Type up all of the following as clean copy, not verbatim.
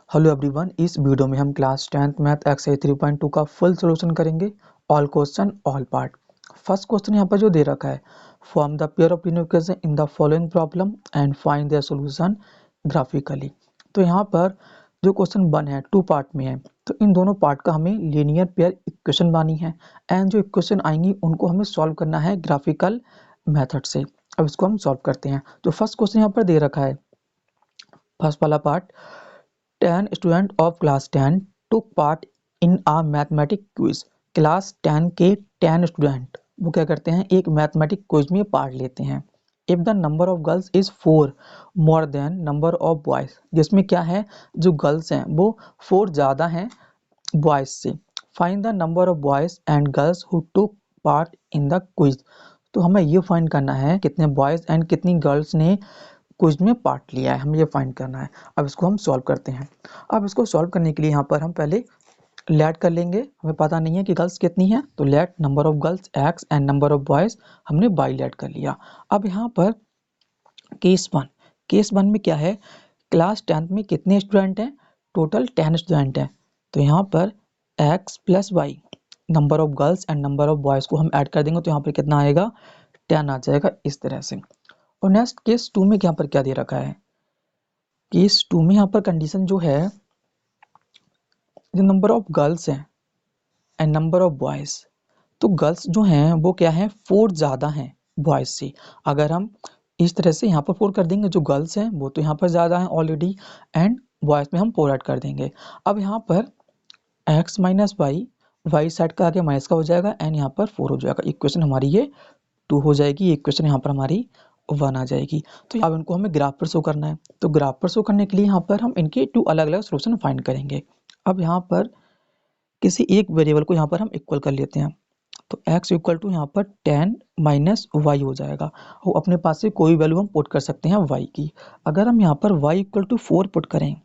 Hello everyone, इस video में हम क्लास 10th मैथ एक्सरसाइज 3.2 का फुल सॉल्यूशन करेंगे। All question all part. First question यहाँ पर जो दे रखा है, form the pair of linear equation in the following problem and find their solution graphically. तो यहाँ पर जो क्वेश्चन वन है टू पार्ट में है, तो इन दोनों पार्ट का हमें लीनियर पेयर इक्वेशन बनानी है एंड जो इक्वेशन आएंगी उनको हमें सॉल्व करना है ग्राफिकल मेथड से। अब इसको हम सॉल्व करते हैं। तो फर्स्ट क्वेश्चन यहाँ पर दे रखा है, फर्स्ट वाला part, 10 students of class 10 took part in a mathematics quiz। Class 10 के 10 स्टूडेंट वो क्या करते हैं, एक मैथमेटिक क्विज में पार्ट लेते हैं। If the number of girls is 4 more than number of boys, जिसमें क्या है, जो गर्ल्स हैं वो 4 ज़्यादा हैं बॉयज से। Find the number of boys and girls who took part in the quiz. तो हमें ये फाइंड करना है कितने बॉयज एंड कितनी गर्ल्स ने क्विज में पार्ट लिया है, हमें ये फाइंड करना है। अब इसको हम सॉल्व करते हैं। अब इसको सॉल्व करने के लिए यहाँ पर हम पहले लेट कर लेंगे। हमें पता नहीं है कि गर्ल्स कितनी है, तो let number of girls x and number of boys हमने बाई लेट कर लिया। अब यहाँ पर केस वन में क्या है, क्लास 10th में कितने स्टूडेंट हैं, टोटल 10 स्टूडेंट हैं। तो यहाँ पर X plus Y, number of girls and number of boys को हम ऐड कर देंगे तो यहाँ पर कितना आएगा, 10 आ जाएगा इस तरह से। और नेक्स्ट केस टू में यहाँ पर क्या दे रखा है, केस टू में यहाँ पर कंडीशन जो है, जो नंबर ऑफ गर्ल्स हैं एंड नंबर ऑफ बॉयज, तो गर्ल्स जो हैं वो क्या है, 4 ज़्यादा हैं बॉयज से। अगर हम इस तरह से यहाँ पर 4 कर देंगे, जो गर्ल्स हैं वो तो यहाँ पर ज़्यादा हैं ऑलरेडी एंड बॉयज में हम 4 ऐड कर देंगे। अब यहाँ पर x माइनस वाई साइड का आगे माइनस का हो जाएगा एंड यहाँ पर 4 हो जाएगा। इक्वेशन हमारी ये 2 हो जाएगी, इक्वेशन यहाँ पर हमारी 1 आ जाएगी। तो अब इनको हमें ग्राफ पर शो करना है, तो ग्राफ पर शो करने के लिए यहाँ पर हम इनके 2 अलग अलग सोल्यूशन फाइंड करेंगे। अब यहाँ पर किसी एक वेरिएबल को यहाँ पर हम इक्वल कर लेते हैं, तो x इक्वल टू यहाँ पर 10 माइनस वाई हो जाएगा। वो अपने पास से कोई वैल्यू हम पुट कर सकते हैं y की। अगर हम यहाँ पर y इक्वल टू 4 पुट करें,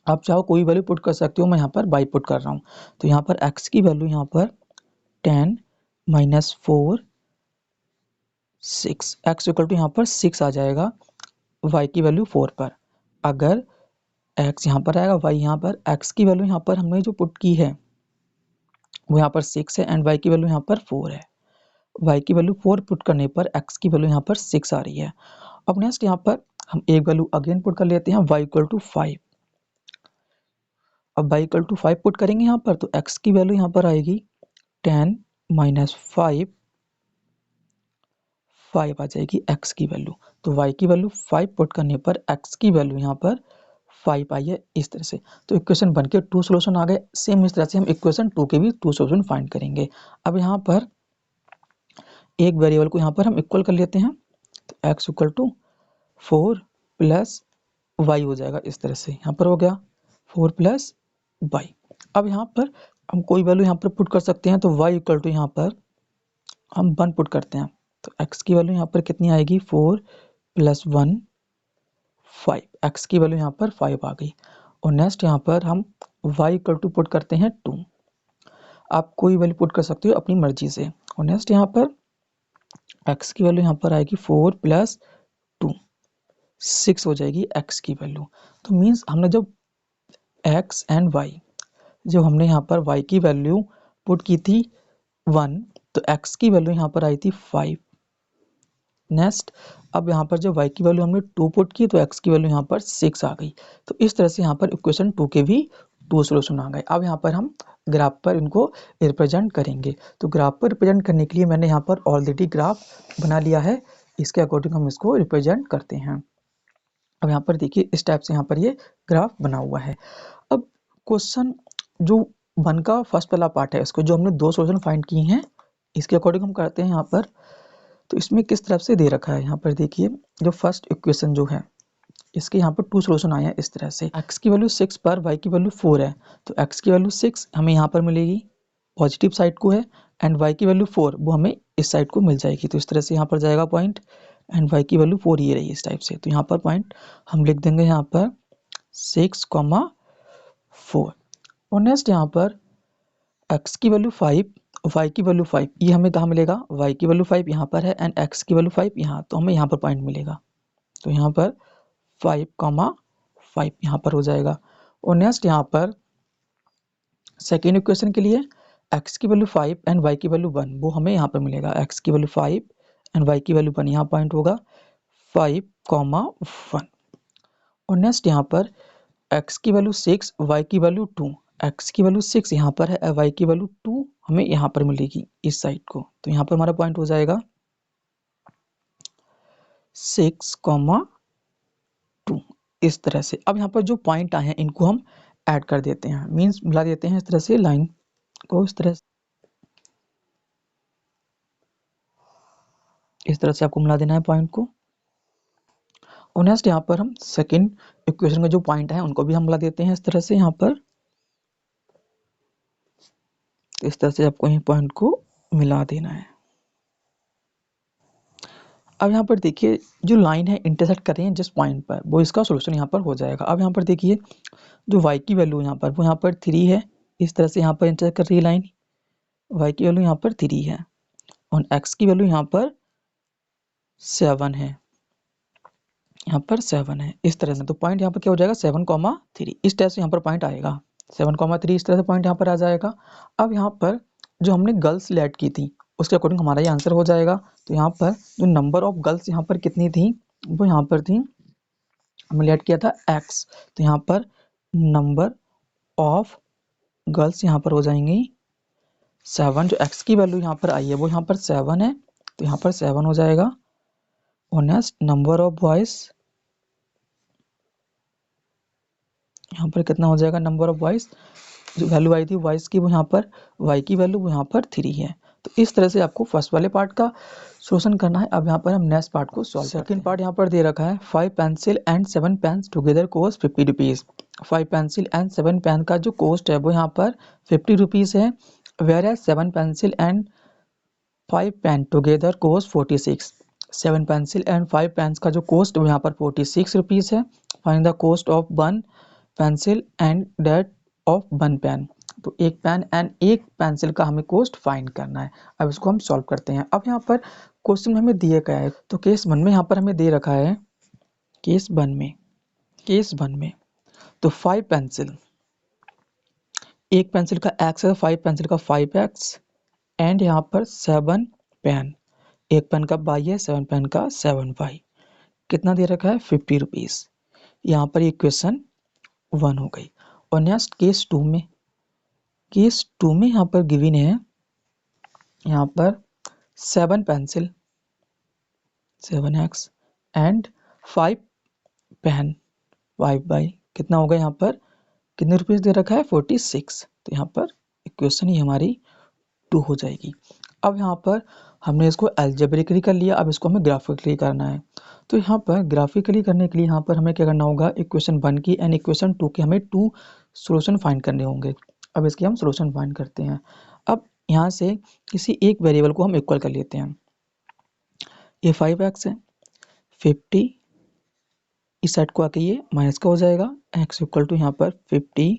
आप चाहो कोई वैल्यू पुट कर सकते हो, मैं यहाँ पर y पुट कर रहा हूँ। तो यहाँ पर x की वैल्यू यहाँ पर 10 माइनस 4 6, x इक्वल टू यहाँ पर 6 आ जाएगा y की वैल्यू 4 पर। अगर x यहाँ पर आएगा, y यहाँ पर, x की वैल्यू यहाँ पर हमने जो पुट की है वो यहाँ पर 6 है एंड y की वैल्यू यहाँ पर 4 है। y की वैल्यू 4 पुट करने पर x की वैल्यू यहाँ पर 6 आ रही है। अब नेक्स्ट यहाँ पर हम एक वैल्यू अगेन पुट कर लेते हैं, y इक्वल टू 5। अब y इक्वल टू 5 पुट करेंगे यहाँ पर, तो x की वैल्यू यहाँ पर आएगी 10 माइनस 5 आ जाएगी x की वैल्यू। तो y की वैल्यू 5 पुट करने पर x की वैल्यू यहाँ पर 5 आई है इस तरह से। तो इक्वेशन 1 के 2 सॉल्यूशन आ गए। सेम इस तरह से हम इक्वेशन 2 के भी 2 सॉल्यूशन फाइंड करेंगे। अब यहाँ पर एक वेरिएबल को यहाँ पर हम इक्वल कर लेते हैं, तो x इक्वल टू 4 प्लस वाई हो जाएगा इस तरह से। यहाँ पर हो गया 4 प्लस वाई। अब यहाँ पर हम कोई वैल्यू यहाँ पर पुट कर सकते हैं, तो y इक्वल टू यहाँ पर हम 1 पुट करते हैं, तो x की वैल्यू यहाँ पर कितनी आएगी, 4 प्लस 1 5। x की वैल्यू यहाँ पर 5 आ गई। और नेक्स्ट यहाँ पर हम y इक्वल टू पुट करते हैं 2। आप कोई वैल्यू पुट कर सकते हो अपनी मर्जी से। और नेक्स्ट यहाँ पर x की वैल्यू यहाँ पर आएगी 4 प्लस 2, 6 हो जाएगी x की वैल्यू। तो मीन्स हमने जब x एंड y, जब हमने यहाँ पर y की वैल्यू पुट की थी 1, तो x की वैल्यू यहाँ पर आई थी 5। नेक्स्ट अब यहाँ पर जब y की वैल्यू हमने 2 पुट की, तो x की वैल्यू यहाँ पर 6 आ गई। तो इस तरह से यहाँ पर इक्वेशन 2 के भी 2 सॉल्यूशन आ गए। अब यहाँ पर हम ग्राफ पर इनको रिप्रेजेंट करेंगे। तो ग्राफ पर रिप्रेजेंट करने के लिए मैंने यहाँ पर ऑलरेडी ग्राफ बना लिया है, इसके अकॉर्डिंग हम इसको रिप्रेजेंट करते हैं। अब यहाँ पर देखिए इस टाइप से यहाँ पर ये ग्राफ बना हुआ है। अब क्वेश्चन जो 1 का फर्स्ट वाला पार्ट है, इसको जो हमने 2 सॉल्यूशन फाइंड किए हैं, इसके अकॉर्डिंग हम करते हैं यहाँ पर। तो इसमें किस तरफ से दे रखा है, यहाँ पर देखिए जो फर्स्ट इक्वेशन जो है, इसके यहाँ पर 2 सॉल्यूशन आए हैं इस तरह से। x की वैल्यू 6 पर y की वैल्यू 4 है, तो x की वैल्यू 6 हमें यहाँ पर मिलेगी, पॉजिटिव साइड को है, एंड y की वैल्यू 4 वो हमें इस साइड को मिल जाएगी। तो इस तरह से यहाँ पर जाएगा पॉइंट, एंड y की वैल्यू 4 ये रही इस टाइप से। तो यहाँ पर पॉइंट हम लिख देंगे यहाँ पर 6,4। और नेक्स्ट यहाँ पर x की वैल्यू 5, y की वैल्यू 5, ये हमें कहाँ मिलेगा, y की वैल्यू 5 यहाँ पर है एंड x की वैल्यू 5 यहाँ, तो हमें यहाँ पर पॉइंट मिलेगा। तो यहाँ पर 5,5 यहाँ पर हो जाएगा। और नेक्स्ट यहाँ पर सेकेंड इक्वेशन के लिए x की वैल्यू 5 एंड y की वैल्यू 1 वो हमें यहाँ पर मिलेगा। x की वैल्यू 5 एंड y की वैल्यू 1, यहाँ पॉइंट होगा 5,1। और नेक्स्ट यहाँ पर x की वैल्यू 6, y की वैल्यू 2। x की वैल्यू 6 यहाँ पर है, y की वैल्यू 2 हमें यहाँ पर मिलेगी इस साइड को। तो यहाँ पर हमारा पॉइंट हो जाएगा 6,2 इस तरह से। अब यहाँ पर जो पॉइंट आए हैं इनको हम ऐड कर देते हैं, मीन्स मिला देते हैं इस तरह से लाइन को, इस तरह से आपको मिला देना है पॉइंट को। और नेक्स्ट यहाँ पर हम सेकेंड इक्वेशन में जो पॉइंट है उनको भी हम मिला देते हैं इस तरह से। यहाँ पर इस तरह से आपको ये पॉइंट को मिला देना है। अब यहाँ पर देखिए जो लाइन है इंटरसेक्ट कर रही है जिस पॉइंट पर, वो इसका सोल्यूशन यहाँ पर हो जाएगा। अब यहाँ पर देखिए जो y की वैल्यू यहाँ पर वो यहाँ पर 3 है, इस तरह से यहाँ पर इंटरसेक्ट कर रही है लाइन। y की वैल्यू यहाँ पर 3 है और x की वैल्यू यहाँ पर 7 है, यहाँ पर 7 है इस तरह से। तो पॉइंट यहाँ पर क्या हो जाएगा 7,3 इस तरह से यहाँ पर पॉइंट आएगा 7,3 इस तरह से पॉइंट यहाँ पर आ जाएगा। अब यहाँ पर जो हमने गर्ल्स लेट की थी उसके अकॉर्डिंग हमारा ये आंसर हो जाएगा। तो यहाँ पर जो नंबर ऑफ गर्ल्स यहाँ पर कितनी थी, वो यहाँ पर थी, हमने लेट किया था x, तो यहाँ पर नंबर ऑफ गर्ल्स यहाँ पर हो जाएंगी 7। जो x की वैल्यू यहाँ पर आई है वो यहाँ पर 7 है, तो यहाँ पर 7 हो जाएगा। और नेक्स्ट नंबर ऑफ बॉयज यहाँ पर कितना हो जाएगा, नंबर ऑफ बॉयज जो वैल्यू आई थी बॉयज की वो यहाँ पर, y की वैल्यू वो यहाँ पर 3 है। तो इस तरह से आपको फर्स्ट वाले पार्ट का सोल्यूशन करना है। अब यहाँ पर हम नेक्स्ट पार्ट को सॉल्व करते हैं। सेकंड पार्ट यहाँ पर दे रखा है 5 pencil and 7 pens together cost 50 rupees. 5 pencil and 7 pen का जो कॉस्ट है वो यहाँ पर 50 रुपीज़ है, whereas 7 pencil and 5 pen together cost 46। 7 pencil and 5 pens का जो कॉस्ट वो यहाँ पर 46 रुपीज़ है। Find the cost of 1 pencil and that of 1 pen. तो एक पेन एंड एक पेंसिल का हमें कॉस्ट फाइंड करना है। अब इसको हम सॉल्व करते हैं। अब यहाँ पर क्वेश्चन में हमें दिए गया है, तो केस 1 में यहाँ पर हमें दे रखा है केस 1 में तो 5 पेंसिल, एक पेंसिल का x है, 5 पेंसिल का 5x एंड यहाँ पर 7 पेन, एक पेन का y है, 7 पेन का 7y, कितना दे रखा है 50 रुपीज़। यहाँ पर इक्वेशन 1 हो गई। और नेक्स्ट केस 2 में यहाँ पर गिवन है यहाँ पर 7 pencil 7x and 5 pen 5y, कितना होगा यहाँ पर कितने रुपीज़ दे रखा है 46। तो यहाँ पर इक्वेशन ही हमारी 2 हो जाएगी। अब यहाँ पर हमने इसको अलजेब्रिकली कर लिया, अब इसको हमें ग्राफिकली करना है। तो यहाँ पर ग्राफिकली करने के लिए यहाँ पर हमें क्या करना होगा, इक्वेशन 1 की एंड इक्वेशन 2 की हमें 2 सॉल्यूशन फाइंड करने होंगे। अब इसके हम सॉल्यूशन फाइंड करते हैं। अब यहाँ से किसी एक वेरिएबल को हम इक्वल कर लेते हैं। ये 5x है, 50 इस साइड को आके ये माइनस का हो जाएगा, x इक्वल टू यहाँ पर 50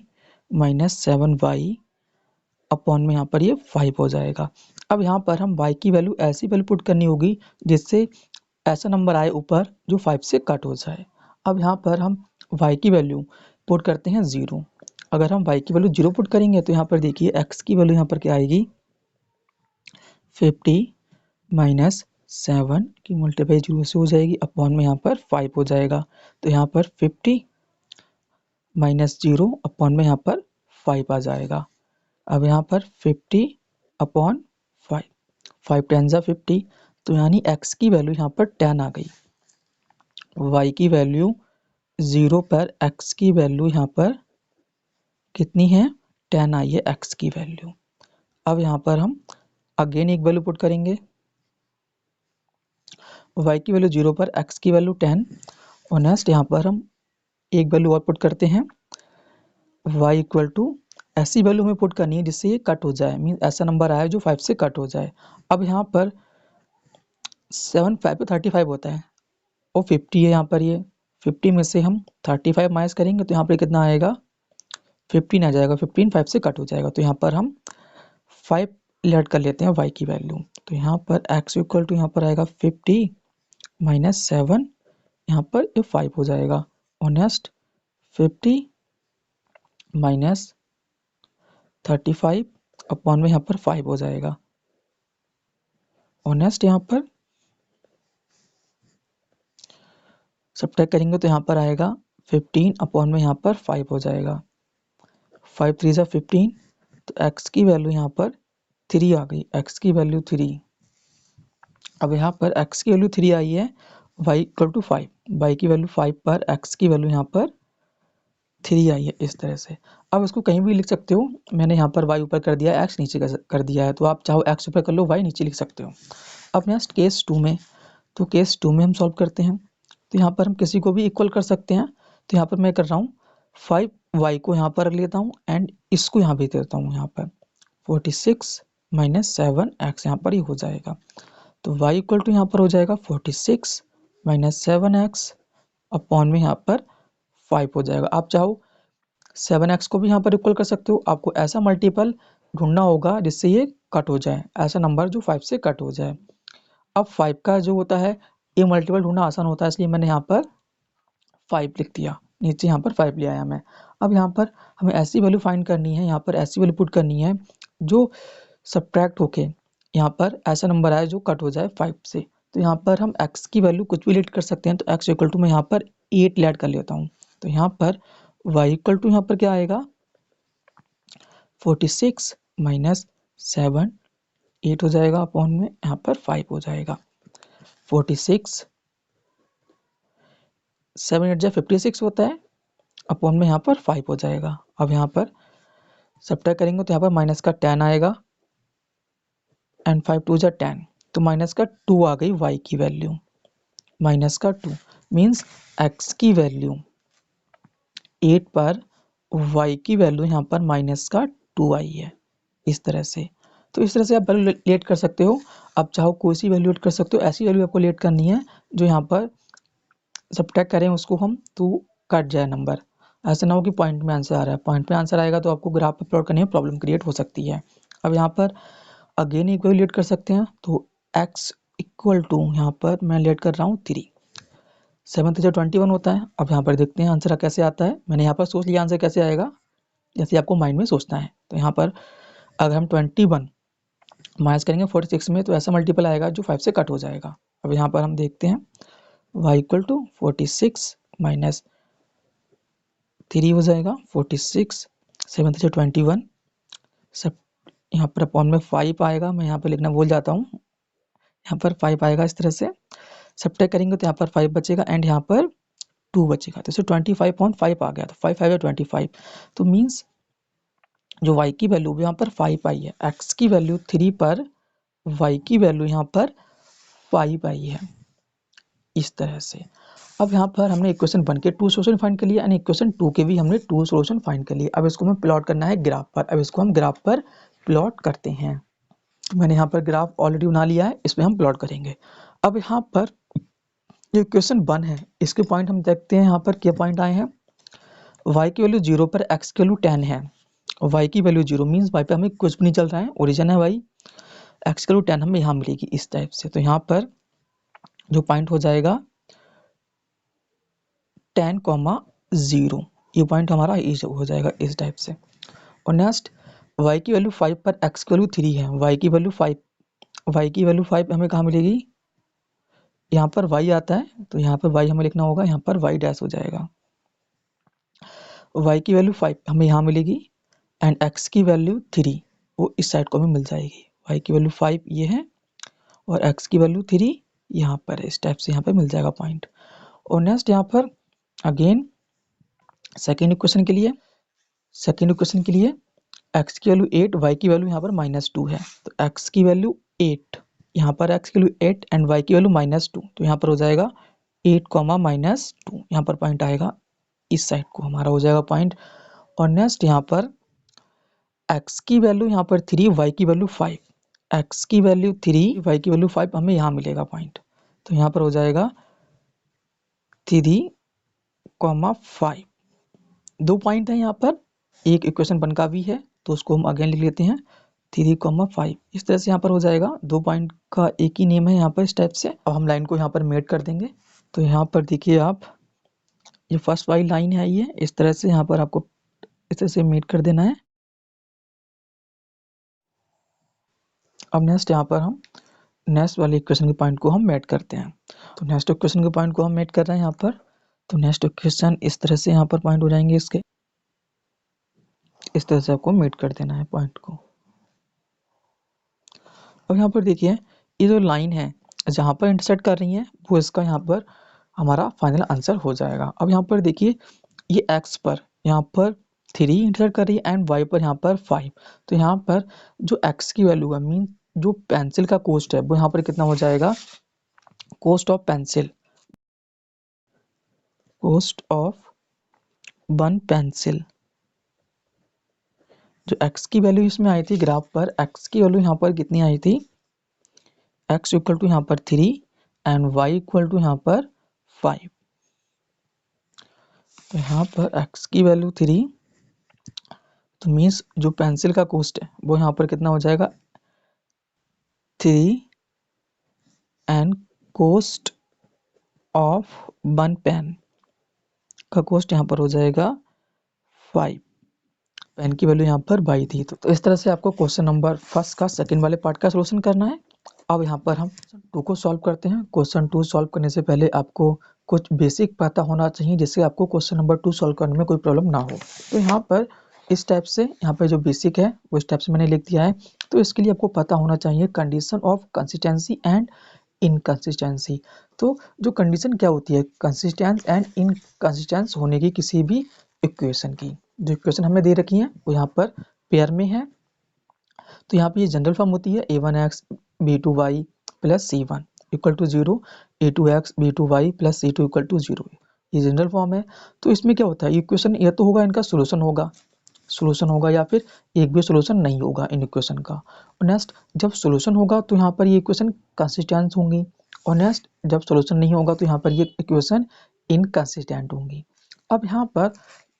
माइनस 7y अपॉन में यहाँ पर ये 5 हो जाएगा। अब यहाँ पर हम y की वैल्यू ऐसी वैल्यू पुट करनी होगी जिससे ऐसा नंबर आए ऊपर जो 5 से कट हो जाए। अब यहाँ पर हम y की वैल्यू पुट करते हैं 0। अगर हम y की वैल्यू 0 पुट करेंगे तो यहाँ पर देखिए x की वैल्यू यहाँ पर क्या आएगी 50 माइनस 7 की मल्टीप्लाई 0 से हो जाएगी अपॉन में यहाँ पर 5 हो जाएगा। तो यहाँ पर 50 माइनस 0 अपॉन में यहाँ पर 5 आ जाएगा। अब यहाँ पर 50 अपॉन 5, 5 10 जा 50, तो यानी x की वैल्यू यहाँ पर 10 आ गई। y की वैल्यू 0 पर x की वैल्यू यहाँ पर कितनी है 10 आई है x की वैल्यू। अब यहाँ पर हम अगेन एक वैल्यू पुट करेंगे, y की वैल्यू 0 पर x की वैल्यू 10 और नेक्स्ट यहाँ पर हम एक वैल्यू और पुट करते हैं, y इक्वल टू ऐसी वैल्यू हमें पुट करनी है जिससे ये कट हो जाए, मीन ऐसा नंबर आए जो 5 से कट हो जाए। अब यहाँ पर 7 5 पे 35 होता है और 50 है, यहाँ पर ये 50 में से हम 35 माइनस करेंगे तो यहाँ पर कितना आएगा 15 आ जाएगा, 15 5 से कट हो जाएगा। तो यहाँ पर हम 5 लेट कर लेते हैं y की वैल्यू। तो यहाँ पर x इक्वल टू यहाँ पर आएगा 50 माइनस 7, यहाँ पर ये 5 हो जाएगा और नेक्स्ट 50 माइनस 35 अपॉन में यहाँ पर 5 हो जाएगा। और नेक्स्ट यहाँ पर सब्ट्रैक्ट करेंगे तो यहाँ पर आएगा 15 अपॉन में यहाँ पर 5 हो जाएगा। 5 3 ज़ा 15, तो x की वैल्यू यहाँ पर 3 आ गई, x की वैल्यू 3। अब यहाँ पर x की वैल्यू 3 आई है, y इक्वल टू 5, y की वैल्यू 5 पर x की वैल्यू यहाँ पर 3 आई है, इस तरह से। अब इसको कहीं भी लिख सकते हो, मैंने यहाँ पर y ऊपर कर दिया है, x नीचे कर दिया है, तो आप चाहो x ऊपर कर लो, y नीचे लिख सकते हो। अब नेक्स्ट केस 2 में, तो केस 2 में हम सॉल्व करते हैं। तो यहाँ पर हम किसी को भी इक्वल कर सकते हैं, तो यहाँ पर मैं कर रहा हूँ 5y को यहाँ पर रख लेता हूँ एंड इसको यहाँ भी देता हूँ। यहाँ पर 46 माइनस 7x यहाँ पर ही हो जाएगा। तो y इक्वल टू यहाँ पर हो जाएगा 46 माइनस 7x अपॉन में यहाँ पर 5 हो जाएगा। आप चाहो 7x को भी यहाँ पर इक्वल कर सकते हो। आपको ऐसा मल्टीपल ढूंढना होगा जिससे ये कट हो जाए, ऐसा नंबर जो 5 से कट हो जाए। अब 5 का जो होता है ये मल्टीपल ढूंढना आसान होता है, इसलिए मैंने यहाँ पर 5 लिख दिया, नीचे यहाँ पर 5 ले आया मैं। अब यहाँ पर हमें ऐसी वैल्यू फाइंड करनी है, यहाँ पर ऐसी वैल्यू पुट करनी है जो सब्ट्रैक्ट होके यहाँ पर ऐसा नंबर आए जो कट हो जाए 5 से। तो यहाँ पर हम x की वैल्यू कुछ भी लेट कर सकते हैं, तो x इक्वल टू मैं यहाँ पर 8 लेट कर लेता हूँ। तो यहाँ पर y इक्वल टू यहाँ पर क्या आएगा 46 माइनस 7, 8 हो जाएगा अपॉन में यहाँ पर 5 हो जाएगा। 46 7 8 जा 56 होता है अपॉन में यहाँ पर 5 हो जाएगा। अब यहाँ पर सब्ट्रैक्ट करेंगे तो यहाँ पर माइनस का 10 आएगा एंड 5 2 जा 10, तो माइनस का 2 आ गई y की वैल्यू, माइनस का 2 मीन्स x की वैल्यू 8 पर y की वैल्यू यहाँ पर माइनस का 2 आई है, इस तरह से। तो इस तरह से आप वैल्यू लेट कर सकते हो। आप चाहो कोई सी वैल्यू लेट कर सकते हो, ऐसी वैल्यू आपको लेट करनी है जो यहाँ पर सब्ट्रैक्ट करें उसको हम तो कट जाए नंबर। ऐसा ना हो कि पॉइंट में आंसर आ रहा है, पॉइंट में आंसर आएगा तो आपको ग्राफ पर प्लॉट करने में प्रॉब्लम क्रिएट हो सकती है। अब यहाँ पर अगेन इक्वल लेट कर सकते हैं, तो x इक्वल टू यहाँ पर मैं लेट कर रहा हूँ 3, 7 3 21 होता है। अब यहाँ पर देखते हैं आंसर कैसे आता है। मैंने यहाँ पर सोच लिया आंसर कैसे आएगा, जैसे आपको माइंड में सोचना है। तो यहाँ पर अगर हम 21 माइनस करेंगे 46 में तो ऐसा मल्टीपल आएगा जो 5 से कट हो जाएगा। अब यहाँ पर हम देखते हैं y इक्वल टू 46 माइनस 3 हो जाएगा, 46 7 3 21, सब यहाँ पर अपॉन में 5 आएगा। मैं यहाँ पर लिखना भूल जाता हूँ, यहाँ पर 5 आएगा। इस तरह से सब्ट्रैक्ट करेंगे तो यहाँ पर 5 बचेगा एंड यहाँ पर 2 बचेगा, तो इसे 25.5 आ गया। तो 5 5 25, तो मीन्स जो y की वैल्यू यहाँ पर 5 आई है, x की वैल्यू 3 पर y की वैल्यू यहाँ पर 5 आई है, इस तरह से। अब यहाँ पर हमने इक्वेशन 1 के 2 सॉल्यूशन फाइंड कर लिया एंड इक्वेशन 2 के भी हमने 2 सॉल्यूशन फाइंड कर लिए। अब इसको हमें प्लॉट करना है ग्राफ पर। अब इसको हम ग्राफ पर प्लॉट करते हैं। मैंने यहाँ पर ग्राफ ऑलरेडी बना लिया है, इसमें हम प्लॉट करेंगे। अब यहाँ पर जो इक्वेशन 1 है इसके पॉइंट हम देखते हैं। यहाँ पर क्या पॉइंट आए हैं, y की वैल्यू 0 पर x की वैल्यू 10 है। y की वैल्यू 0 मीन्स y पे हमें कुछ भी नहीं चल रहा है, ओरिजिन है y, x की वैल्यू 10 हमें यहाँ मिलेगी इस टाइप से। तो यहाँ पर जो पॉइंट हो जाएगा 10,0, ये पॉइंट हमारा हो जाएगा इस टाइप से। और नेक्स्ट y की वैल्यू 5 पर x की वैल्यू 3 है, y की वैल्यू 5 हमें कहाँ मिलेगी, यहाँ पर y आता है तो यहाँ पर y हमें लिखना होगा, यहाँ पर y डैश हो जाएगा। y की वैल्यू 5 हमें यहाँ मिलेगी एंड x की वैल्यू 3 वो इस साइड को हमें मिल जाएगी। y की वैल्यू 5 ये है और x की वैल्यू 3 यहाँ पर इस टाइप से यहाँ पर मिल जाएगा पॉइंट। और नेक्स्ट यहाँ पर अगेन सेकेंड इक्वेशन के लिए x की वैल्यू 8, y की वैल्यू यहाँ पर -2 है। तो x की वैल्यू 8, यहाँ पर x की वैल्यू 8 एंड y की वैल्यू -2, तो यहाँ पर हो जाएगा 8, -2, यहाँ पर पॉइंट आएगा, इस साइड को हमारा हो जाएगा पॉइंट। और नेक्स्ट यहाँ पर x की वैल्यू यहाँ पर 3, y की वैल्यू 5, x की वैल्यू 3, y की वैल्यू 5 हमें यहाँ मिलेगा पॉइंट। तो यहाँ पर हो जाएगा 3, 5, 2 पॉइंट है यहाँ पर, एक इक्वेशन 1 का भी है तो उसको हम अगेन लिख लेते हैं 3, 5। इस तरह से यहाँ पर हो जाएगा, 2 पॉइंट का एक ही नेम है यहाँ पर इस टाइप से। अब हम लाइन को यहाँ पर मेट कर देंगे। तो यहाँ पर देखिए आप, ये फर्स्ट वाली लाइन है, ये इस तरह से यहाँ पर आपको इस तरह से मीट कर देना है। अब नेक्स्ट यहाँ पर हम नेक्स्ट वाले इक्वेशन के पॉइंट को हम मेट करते हैं। तो नेक्स्ट इक्वेशन के पॉइंट को हम मेट कर रहे हैं यहाँ पर। तो नेक्स्ट इक्वेशन इस तरह से यहाँ पर पॉइंट हो जाएंगे इसके, इस तरह से आपको मेट कर देना है पॉइंट को। अब यहाँ पर देखिए ये जो लाइन है जहाँ पर इंटरसेक्ट कर रही है वो इसका यहाँ पर हमारा फाइनल आंसर हो जाएगा। अब यहाँ पर देखिए ये x पर यहाँ पर 3 इंटरसेक्ट कर रही है एंड y पर यहाँ पर 5। तो यहाँ पर जो x की वैल्यू है मीन जो पेंसिल का कॉस्ट है वो यहाँ पर कितना हो जाएगा, cost of pencil, cost of 1 pencil. जो x की वैल्यू इसमें आई थी ग्राफ पर, x की वैल्यू यहाँ पर कितनी आई थी, x इक्वल टू यहाँ पर 3 एंड y इक्वल टू यहाँ पर 5। तो यहाँ पर x की वैल्यू 3, तो मीन्स जो पेंसिल का कॉस्ट है वो यहाँ पर कितना हो जाएगा 3 एंड कॉस्ट ऑफ 1 पेन का कॉस्ट यहाँ पर हो जाएगा 5। पेन की वैल्यू यहाँ पर 22 थी। तो इस तरह से आपको क्वेश्चन नंबर फर्स्ट का सेकंड वाले पार्ट का सॉल्यूशन करना है। अब यहाँ पर हम क्वेश्चन 2 को सॉल्व करते हैं। क्वेश्चन 2 सॉल्व करने से पहले आपको कुछ बेसिक पता होना चाहिए जिससे आपको क्वेश्चन नंबर 2 सॉल्व करने में कोई प्रॉब्लम ना हो। तो यहाँ पर इस टाइप से यहाँ पर जो बेसिक है वो इस टाइप से मैंने लिख दिया है। तो इसके लिए आपको पता होना चाहिए condition of consistency and inconsistency. तो जो कंडीशन क्या होती है कंसिस्टेंस एंड इनकंसिस्टेंस होने की किसी भी इक्वेशन की। जो इक्वेशन हमें दे रखी है वो यहाँ पर पेयर में है। तो यहाँ पे ये जनरल फॉर्म होती है a1x b2y plus c1 equal to 0, a2x b2y plus c2 equal to 0। ये जनरल फॉर्म है। तो इसमें क्या होता है इक्वेशन या तो होगा इनका सोल्यूशन होगा या फिर एक भी सोल्यूशन नहीं होगा इन इक्वेशन का। और नेक्स्ट जब सोल्यूशन होगा तो यहाँ पर ये इक्वेशन कंसिस्टेंट होंगी, और नेक्स्ट जब सोल्यूशन नहीं होगा तो यहाँ पर ये इक्वेशन इनकंसिस्टेंट होंगी। अब यहाँ पर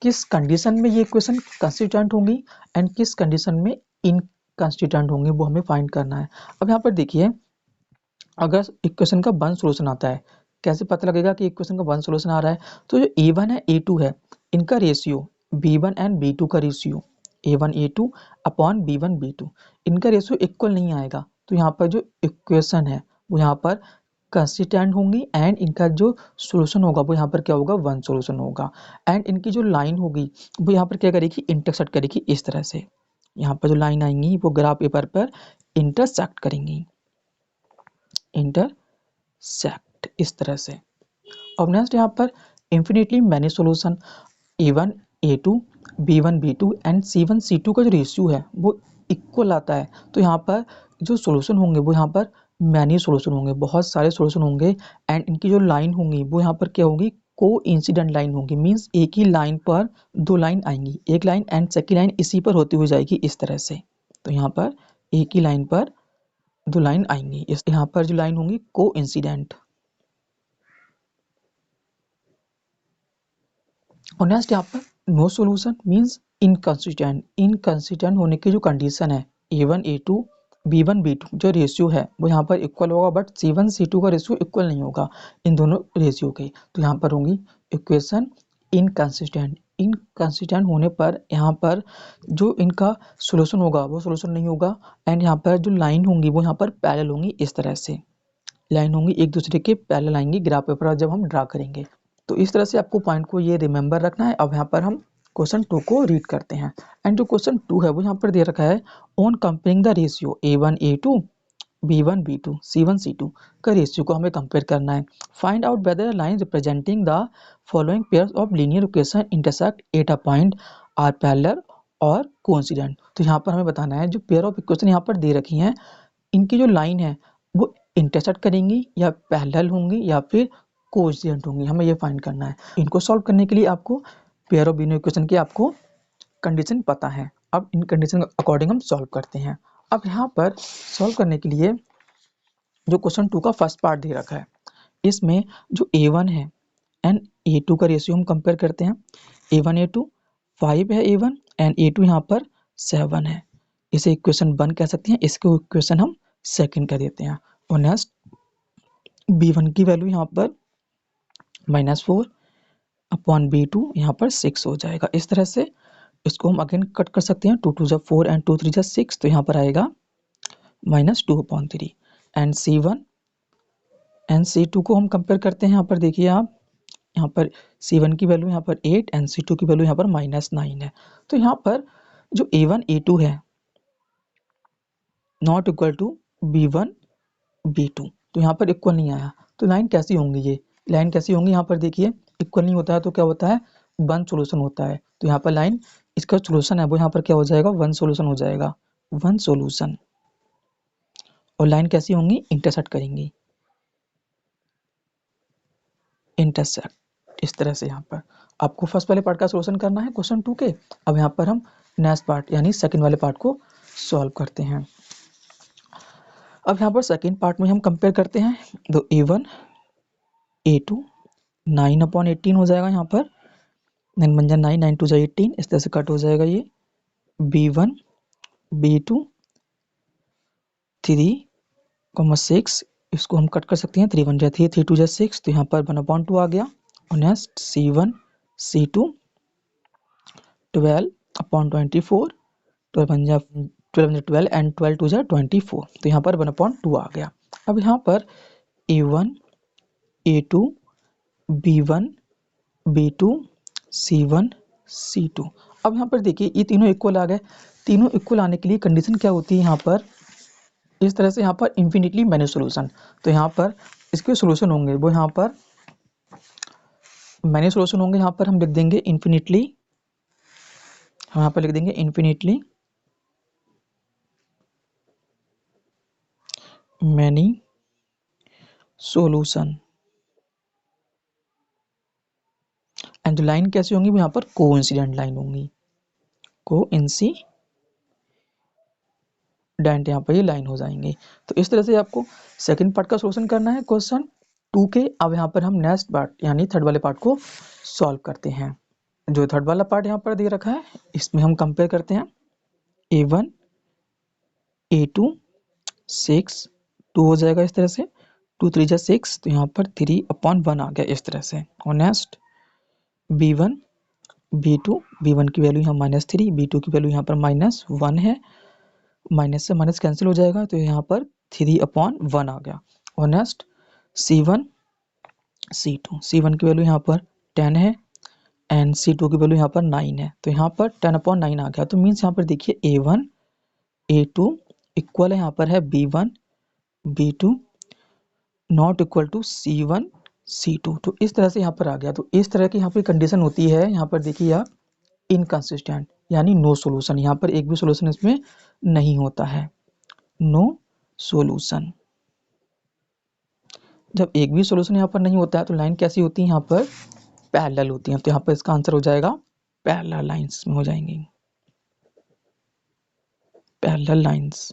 किस कंडीशन में ये इक्वेशन कंसिस्टेंट होंगी एंड किस कंडीशन में इनकंसिस्टेंट होंगी वो हमें फाइंड करना है। अब यहाँ पर देखिए अगर इक्वेशन का वन सोल्यूशन आता है, कैसे पता लगेगा कि इक्वेशन का वन सोल्यूशन आ रहा है, तो जो a1 है a2 है इनका रेशियो b1 एंड b2 का ratio a1 a2 upon b1 b2 इनका रेशियो इक्वल नहीं आएगा। तो यहाँ पर जो इक्वेशन है वो यहाँ पर कंसिस्टेंट होंगी एंड इनका जो सोल्यूशन होगा वो यहाँ पर क्या होगा वन सोल्यूशन होगा। एंड इनकी जो लाइन होगी वो यहाँ पर क्या करेगी इंटरसेक्ट करेगी इस तरह से। यहाँ पर जो लाइन आएंगी वो ग्राफ पेपर पर इंटरसेक्ट करेंगी, इंटरसेक्ट इस तरह से। अब नेक्स्ट यहाँ पर infinitely many solution a1 a2 b1 b2 and c1 c2 का जो रेशियो है वो इक्वल आता है। तो यहाँ पर जो सॉल्यूशन होंगे वो यहाँ पर मैनी सॉल्यूशन होंगे, बहुत सारे सॉल्यूशन होंगे एंड इनकी जो लाइन होंगी वो यहाँ पर क्या होंगी को इंसिडेंट लाइन होंगी। मीन्स एक ही लाइन पर दो लाइन आएंगी, एक लाइन एंड सेकेंड लाइन इसी पर होती हुई जाएगी इस तरह से। तो यहाँ पर एक ही लाइन पर दो लाइन आएंगी, इस यहाँ पर जो लाइन होंगी को इंसिडेंट। और नेक्स्ट यहाँ पर नो सॉल्यूशन मींस इनकंसिस्टेंट होने की जो कंडीशन है a1 a2 b1 b2 जो रेशियो है वो यहाँ पर इक्वल होगा, बट c1 c2 का रेशियो इक्वल नहीं होगा इन दोनों रेशियो के। तो यहाँ पर होंगी इक्वेशन इनकंसिस्टेंट होने पर यहाँ पर जो इनका सॉल्यूशन होगा वो सॉल्यूशन नहीं होगा एंड यहाँ पर जो लाइन होंगी वो यहाँ पर पैरेलल होंगी इस तरह से। लाइन होंगी एक दूसरे के पैरेलल आएंगी ग्राफ पेपर जब हम ड्रा करेंगे। तो इस तरह से आपको पॉइंट को ये रिमेंबर रखना है। अब यहाँ पर हम क्वेश्चन 2 को रीड करते हैं एंड जो क्वेश्चन 2 है वो यहाँ पर दे रखा है on comparing the ratio a1 a2 b1 b2 c1 c2 का रेशियो को हमें कंपेयर करना है। Find out whether line representing the following pairs of linear equation intersect at a point are parallel और कोइंसिडेंट। तो यहाँ पर हमें बताना है जो पेयर ऑफ इक्वेशन यहाँ पर दे रखी हैं इनकी जो लाइन है वो इंटरसेक्ट करेंगी या पैरेलल होंगी या फिर कोइंसिडेंट होंगी, हमें ये फाइंड करना है। इनको सॉल्व करने के लिए आपको पेयर ऑफ लीनियर इक्वेशन की आपको कंडीशन पता है। अब इन कंडीशन के अकॉर्डिंग हम सॉल्व करते हैं। अब यहाँ पर सॉल्व करने के लिए जो क्वेश्चन 2 का फर्स्ट पार्ट दे रखा है इसमें जो a1 है एंड a2 का रेशियो हम कंपेयर करते हैं। a1 a2 5 है a1 एंड a2 यहाँ पर 7 है। इसे इक्वेशन 1 कह सकते हैं, इसको इक्वेशन हम सेकंड कर देते हैं। और नेक्स्ट b1 की वैल्यू यहाँ पर -4 अपॉन b2 यहाँ पर 6 हो जाएगा। इस तरह से इसको हम अगेन कट कर सकते हैं, 2 2 जा 4 एंड 2 3 जा 6, तो यहाँ पर आएगा -2/3 एंड C1 एंड C2 को हम कंपेयर करते हैं। यहाँ पर देखिए आप, यहाँ पर C1 की वैल्यू यहाँ पर 8 एंड C2 की वैल्यू यहाँ पर -9 है। तो यहाँ पर जो A1 A2 है not equal to B1 B2, तो यहाँ पर इक्वल नहीं आया। तो लाइन कैसी होंगी, ये लाइन कैसी होंगी, यहाँ पर देखिए इक्वल नहीं होता है तो क्या होता है, वन सोल्यूशन होता है। तो यहाँ पर लाइन इसका सोल्यूशन है वो यहाँ पर क्या हो जाएगा, वन सोल्यूशन हो जाएगा, वन सोल्यूशन। और लाइन कैसी होंगी, इंटरसेक्ट करेंगी, इंटरसेक्ट। इस तरह से यहाँ पर आपको फर्स्ट वाले पार्ट का सोल्यूशन करना है क्वेश्चन 2 के। अब यहाँ पर हम नेक्स्ट पार्ट यानी सेकंड वाले पार्ट को सॉल्व करते हैं। अब यहाँ पर सेकंड पार्ट में हम कंपेयर करते हैं, तो A1 A2 9/18 हो जाएगा यहाँ पर, 9 बन जाए 9, 9 2 जा 18, इस तरह से कट हो जाएगा ये। B1 B2 3,6, इसको हम कट कर सकते हैं, 3 1 जा 3, 3 2 जा 6, तो यहाँ पर 1/2 आ गया। और नेक्स्ट C1 C2 12/24, 12 बन जा 12 एंड 12 2 जा 24, तो यहाँ पर 1/2 आ गया। अब यहाँ पर A1 A2 B1 B2 C1 C2, अब यहाँ पर देखिए ये तीनों इक्वल आ गए। तीनों इक्वल आने के लिए कंडीशन क्या होती है, यहाँ पर इस तरह से यहाँ पर इन्फिनिटली मैनी सोल्यूशन। तो यहाँ पर इसके सोल्यूशन होंगे वो यहाँ पर मैनी सोल्यूशन होंगे, यहाँ पर हम लिख देंगे इन्फिनिटली, यहाँ पर लिख देंगे इन्फिनिटली मैनी सोल्यूशन। एंड जो लाइन कैसी होंगी, वो यहाँ पर कोइंसिडेंट लाइन होंगी, कोइंसिडेंट यहाँ पर ये लाइन हो जाएंगे। तो इस तरह से आपको सेकंड पार्ट का सोल्यूशन करना है क्वेश्चन 2 के। अब यहाँ पर हम नेक्स्ट पार्ट यानी थर्ड वाले पार्ट को सॉल्व करते हैं। जो थर्ड वाला पार्ट यहाँ पर दे रखा है, इसमें हम कंपेयर करते हैं, A1 A2 6 2 हो जाएगा इस तरह से, 2 3 जा 6, तो यहाँ पर 3/1 आ गया इस तरह से। और नेक्स्ट B1 B2, B1 की वैल्यू यहाँ -3, B2 की वैल्यू यहाँ पर -1 है, माइनस से माइनस कैंसिल हो जाएगा, तो यहाँ पर 3/1 आ गया। और नेक्स्ट C1 C2, C1 की वैल्यू यहाँ पर 10 है एंड C2 की वैल्यू यहाँ पर 9 है, तो यहाँ पर 10/9 आ गया। तो मीन्स यहाँ पर देखिए A1 A2 इक्वल है यहाँ पर है B1 B2 not equal to C1 C2, तो इस तरह से यहाँ पर आ गया। तो इस तरह की यहाँ पर कंडीशन होती है, यहाँ पर देखिए आप इनकंसिस्टेंट यानी नो सॉल्यूशन, यहाँ पर एक भी सॉल्यूशन इसमें नहीं होता है, नो सॉल्यूशन। जब एक भी सॉल्यूशन यहाँ पर नहीं होता है तो लाइन कैसी होती है, यहाँ पर पैरेलल होती है। तो यहाँ पर इसका आंसर हो जाएगा पैरेलल लाइंस में हो जाएंगी, पैरेलल लाइंस।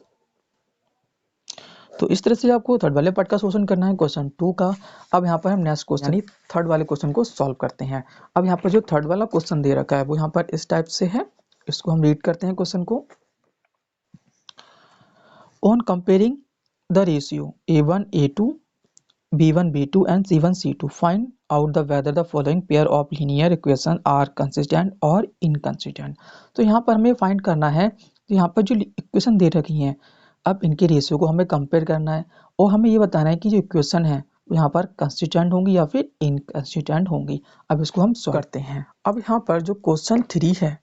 तो इस तरह से आपको थर्ड वाले पार्ट का सॉल्यूशन करना है क्वेश्चन 2 का। अब यहाँ पर हम नेक्स्ट क्वेश्चन यानी थर्ड वाले क्वेश्चन को सॉल्व करते हैं। अब यहाँ पर जो थर्ड वाला क्वेश्चन दे रखा है वो यहाँ पर इस टाइप से है, इसको हम रीड करते हैं क्वेश्चन को। On comparing the ratio A1 A2 B1 B2 and C1 C2 find out the whether the following pair of linear equation are consistent or inconsistent। तो यहाँ पर हमें फाइंड करना है, तो यहाँ पर जो इक्वेशन दे रखी हैं, अब इनके रेशियो को हमें कंपेयर करना है और हमें ये बताना है कि जो इक्वेशन है वो यहाँ पर कंसिस्टेंट होंगी या फिर इनकंसिस्टेंट होंगी। अब इसको हम सॉल्व करते हैं। अब यहाँ पर जो क्वेश्चन 3 है,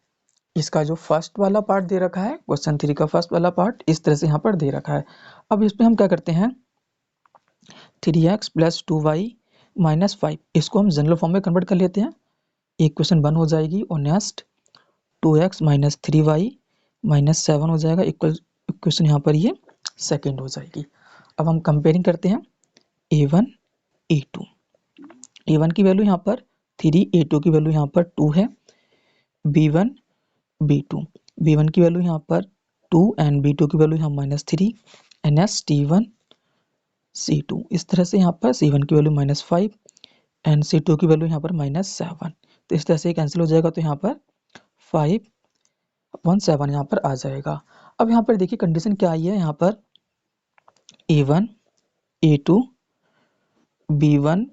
इसका जो फर्स्ट वाला पार्ट दे रखा है, क्वेश्चन 3 का फर्स्ट वाला पार्ट इस तरह से यहाँ पर दे रखा है। अब इसमें हम क्या करते हैं, 3x + 2y - 5, इसको हम जनरल फॉर्म में कन्वर्ट कर लेते हैं, इक्वेशन 1 हो जाएगी। और नेक्स्ट 2x - 3y - 7 हो जाएगा, इक्वेशन यहाँ पर ये सेकंड हो जाएगी। अब हम कंपेयरिंग करते हैं A1 A2, A1 की वैल्यू यहाँ पर 3, A2 की वैल्यू यहाँ पर 2 है, B1 B2, B1 की वैल्यू यहाँ पर 2 एंड B2 की वैल्यू यहाँ -3 एंड नेक्स्ट C1 C2, इस तरह से यहाँ पर C1 की वैल्यू -5 एंड C2 की वैल्यू यहाँ पर -7, तो इस तरह से कैंसिल हो जाएगा, तो यहाँ पर 5/7 यहाँ पर आ जाएगा। अब यहाँ पर देखिए कंडीशन क्या आई है, यहाँ पर A1 A2 B1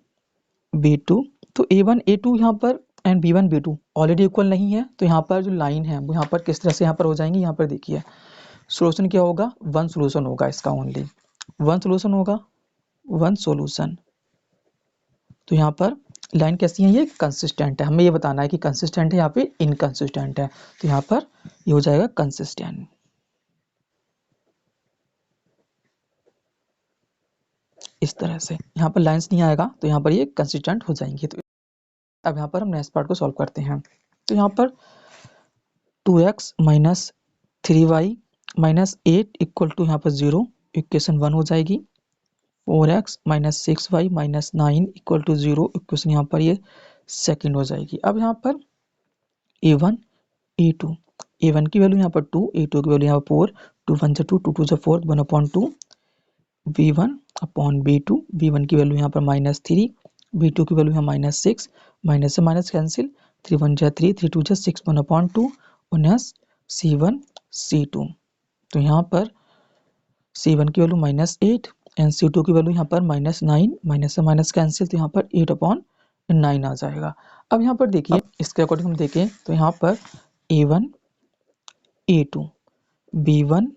B2, तो A1 A2 यहाँ पर and B1 B2 already equal नहीं है, तो यहाँ पर जो लाइन है वो यहाँ पर किस तरह से यहाँ पर हो जाएंगी। यहाँ पर देखिए सोल्यूशन क्या होगा, वन सोल्यूशन होगा इसका, ओनली वन सोल्यूशन होगा, वन सोल्यूशन। तो यहाँ पर लाइन कैसी है, ये कंसिस्टेंट है, हमें ये बताना है कि कंसिस्टेंट है या फिर इनकंसिस्टेंट है। तो यहाँ पर ये हो जाएगा कंसिस्टेंट। इस तरह से यहाँ पर लाइंस नहीं आएगा, तो यहाँ पर ये कंसिस्टेंट हो जाएंगे। तो अब यहाँ पर हम नेक्स्ट पार्ट को सॉल्व करते हैं। तो यहाँ पर 2x minus 3y minus 8 equal to यहाँ पर 0, इक्वेशन 1 हो जाएगी। 4x minus 6y minus 9 equal to 0, equation यहाँ पर ये सेकंड हो जाएगी। अब यहाँ पर a1 a2, a1 की वैल्यू यहाँ पर 2, a2 की वैल्यू यहाँ पर 4, 2 1 से 2, 2 2 से 4, 1/2 v1 अपॉन v2, v1 की वैल्यू यहाँ पर -3, v2 की वैल्यू यहाँ -6, माइनस से माइनस कैंसिल, 3 1 जा 3, 3 2 जा 6, 1/2 उन्नस c1 c2। तो यहाँ पर c1 की वैल्यू -8 एंड c2 की वैल्यू यहाँ पर -9, माइनस से माइनस कैंसिल, तो यहाँ पर 8/9 आ जाएगा। अब यहाँ पर देखिए इसके अकॉर्डिंग हम देखें तो यहाँ पर a1 a2 b1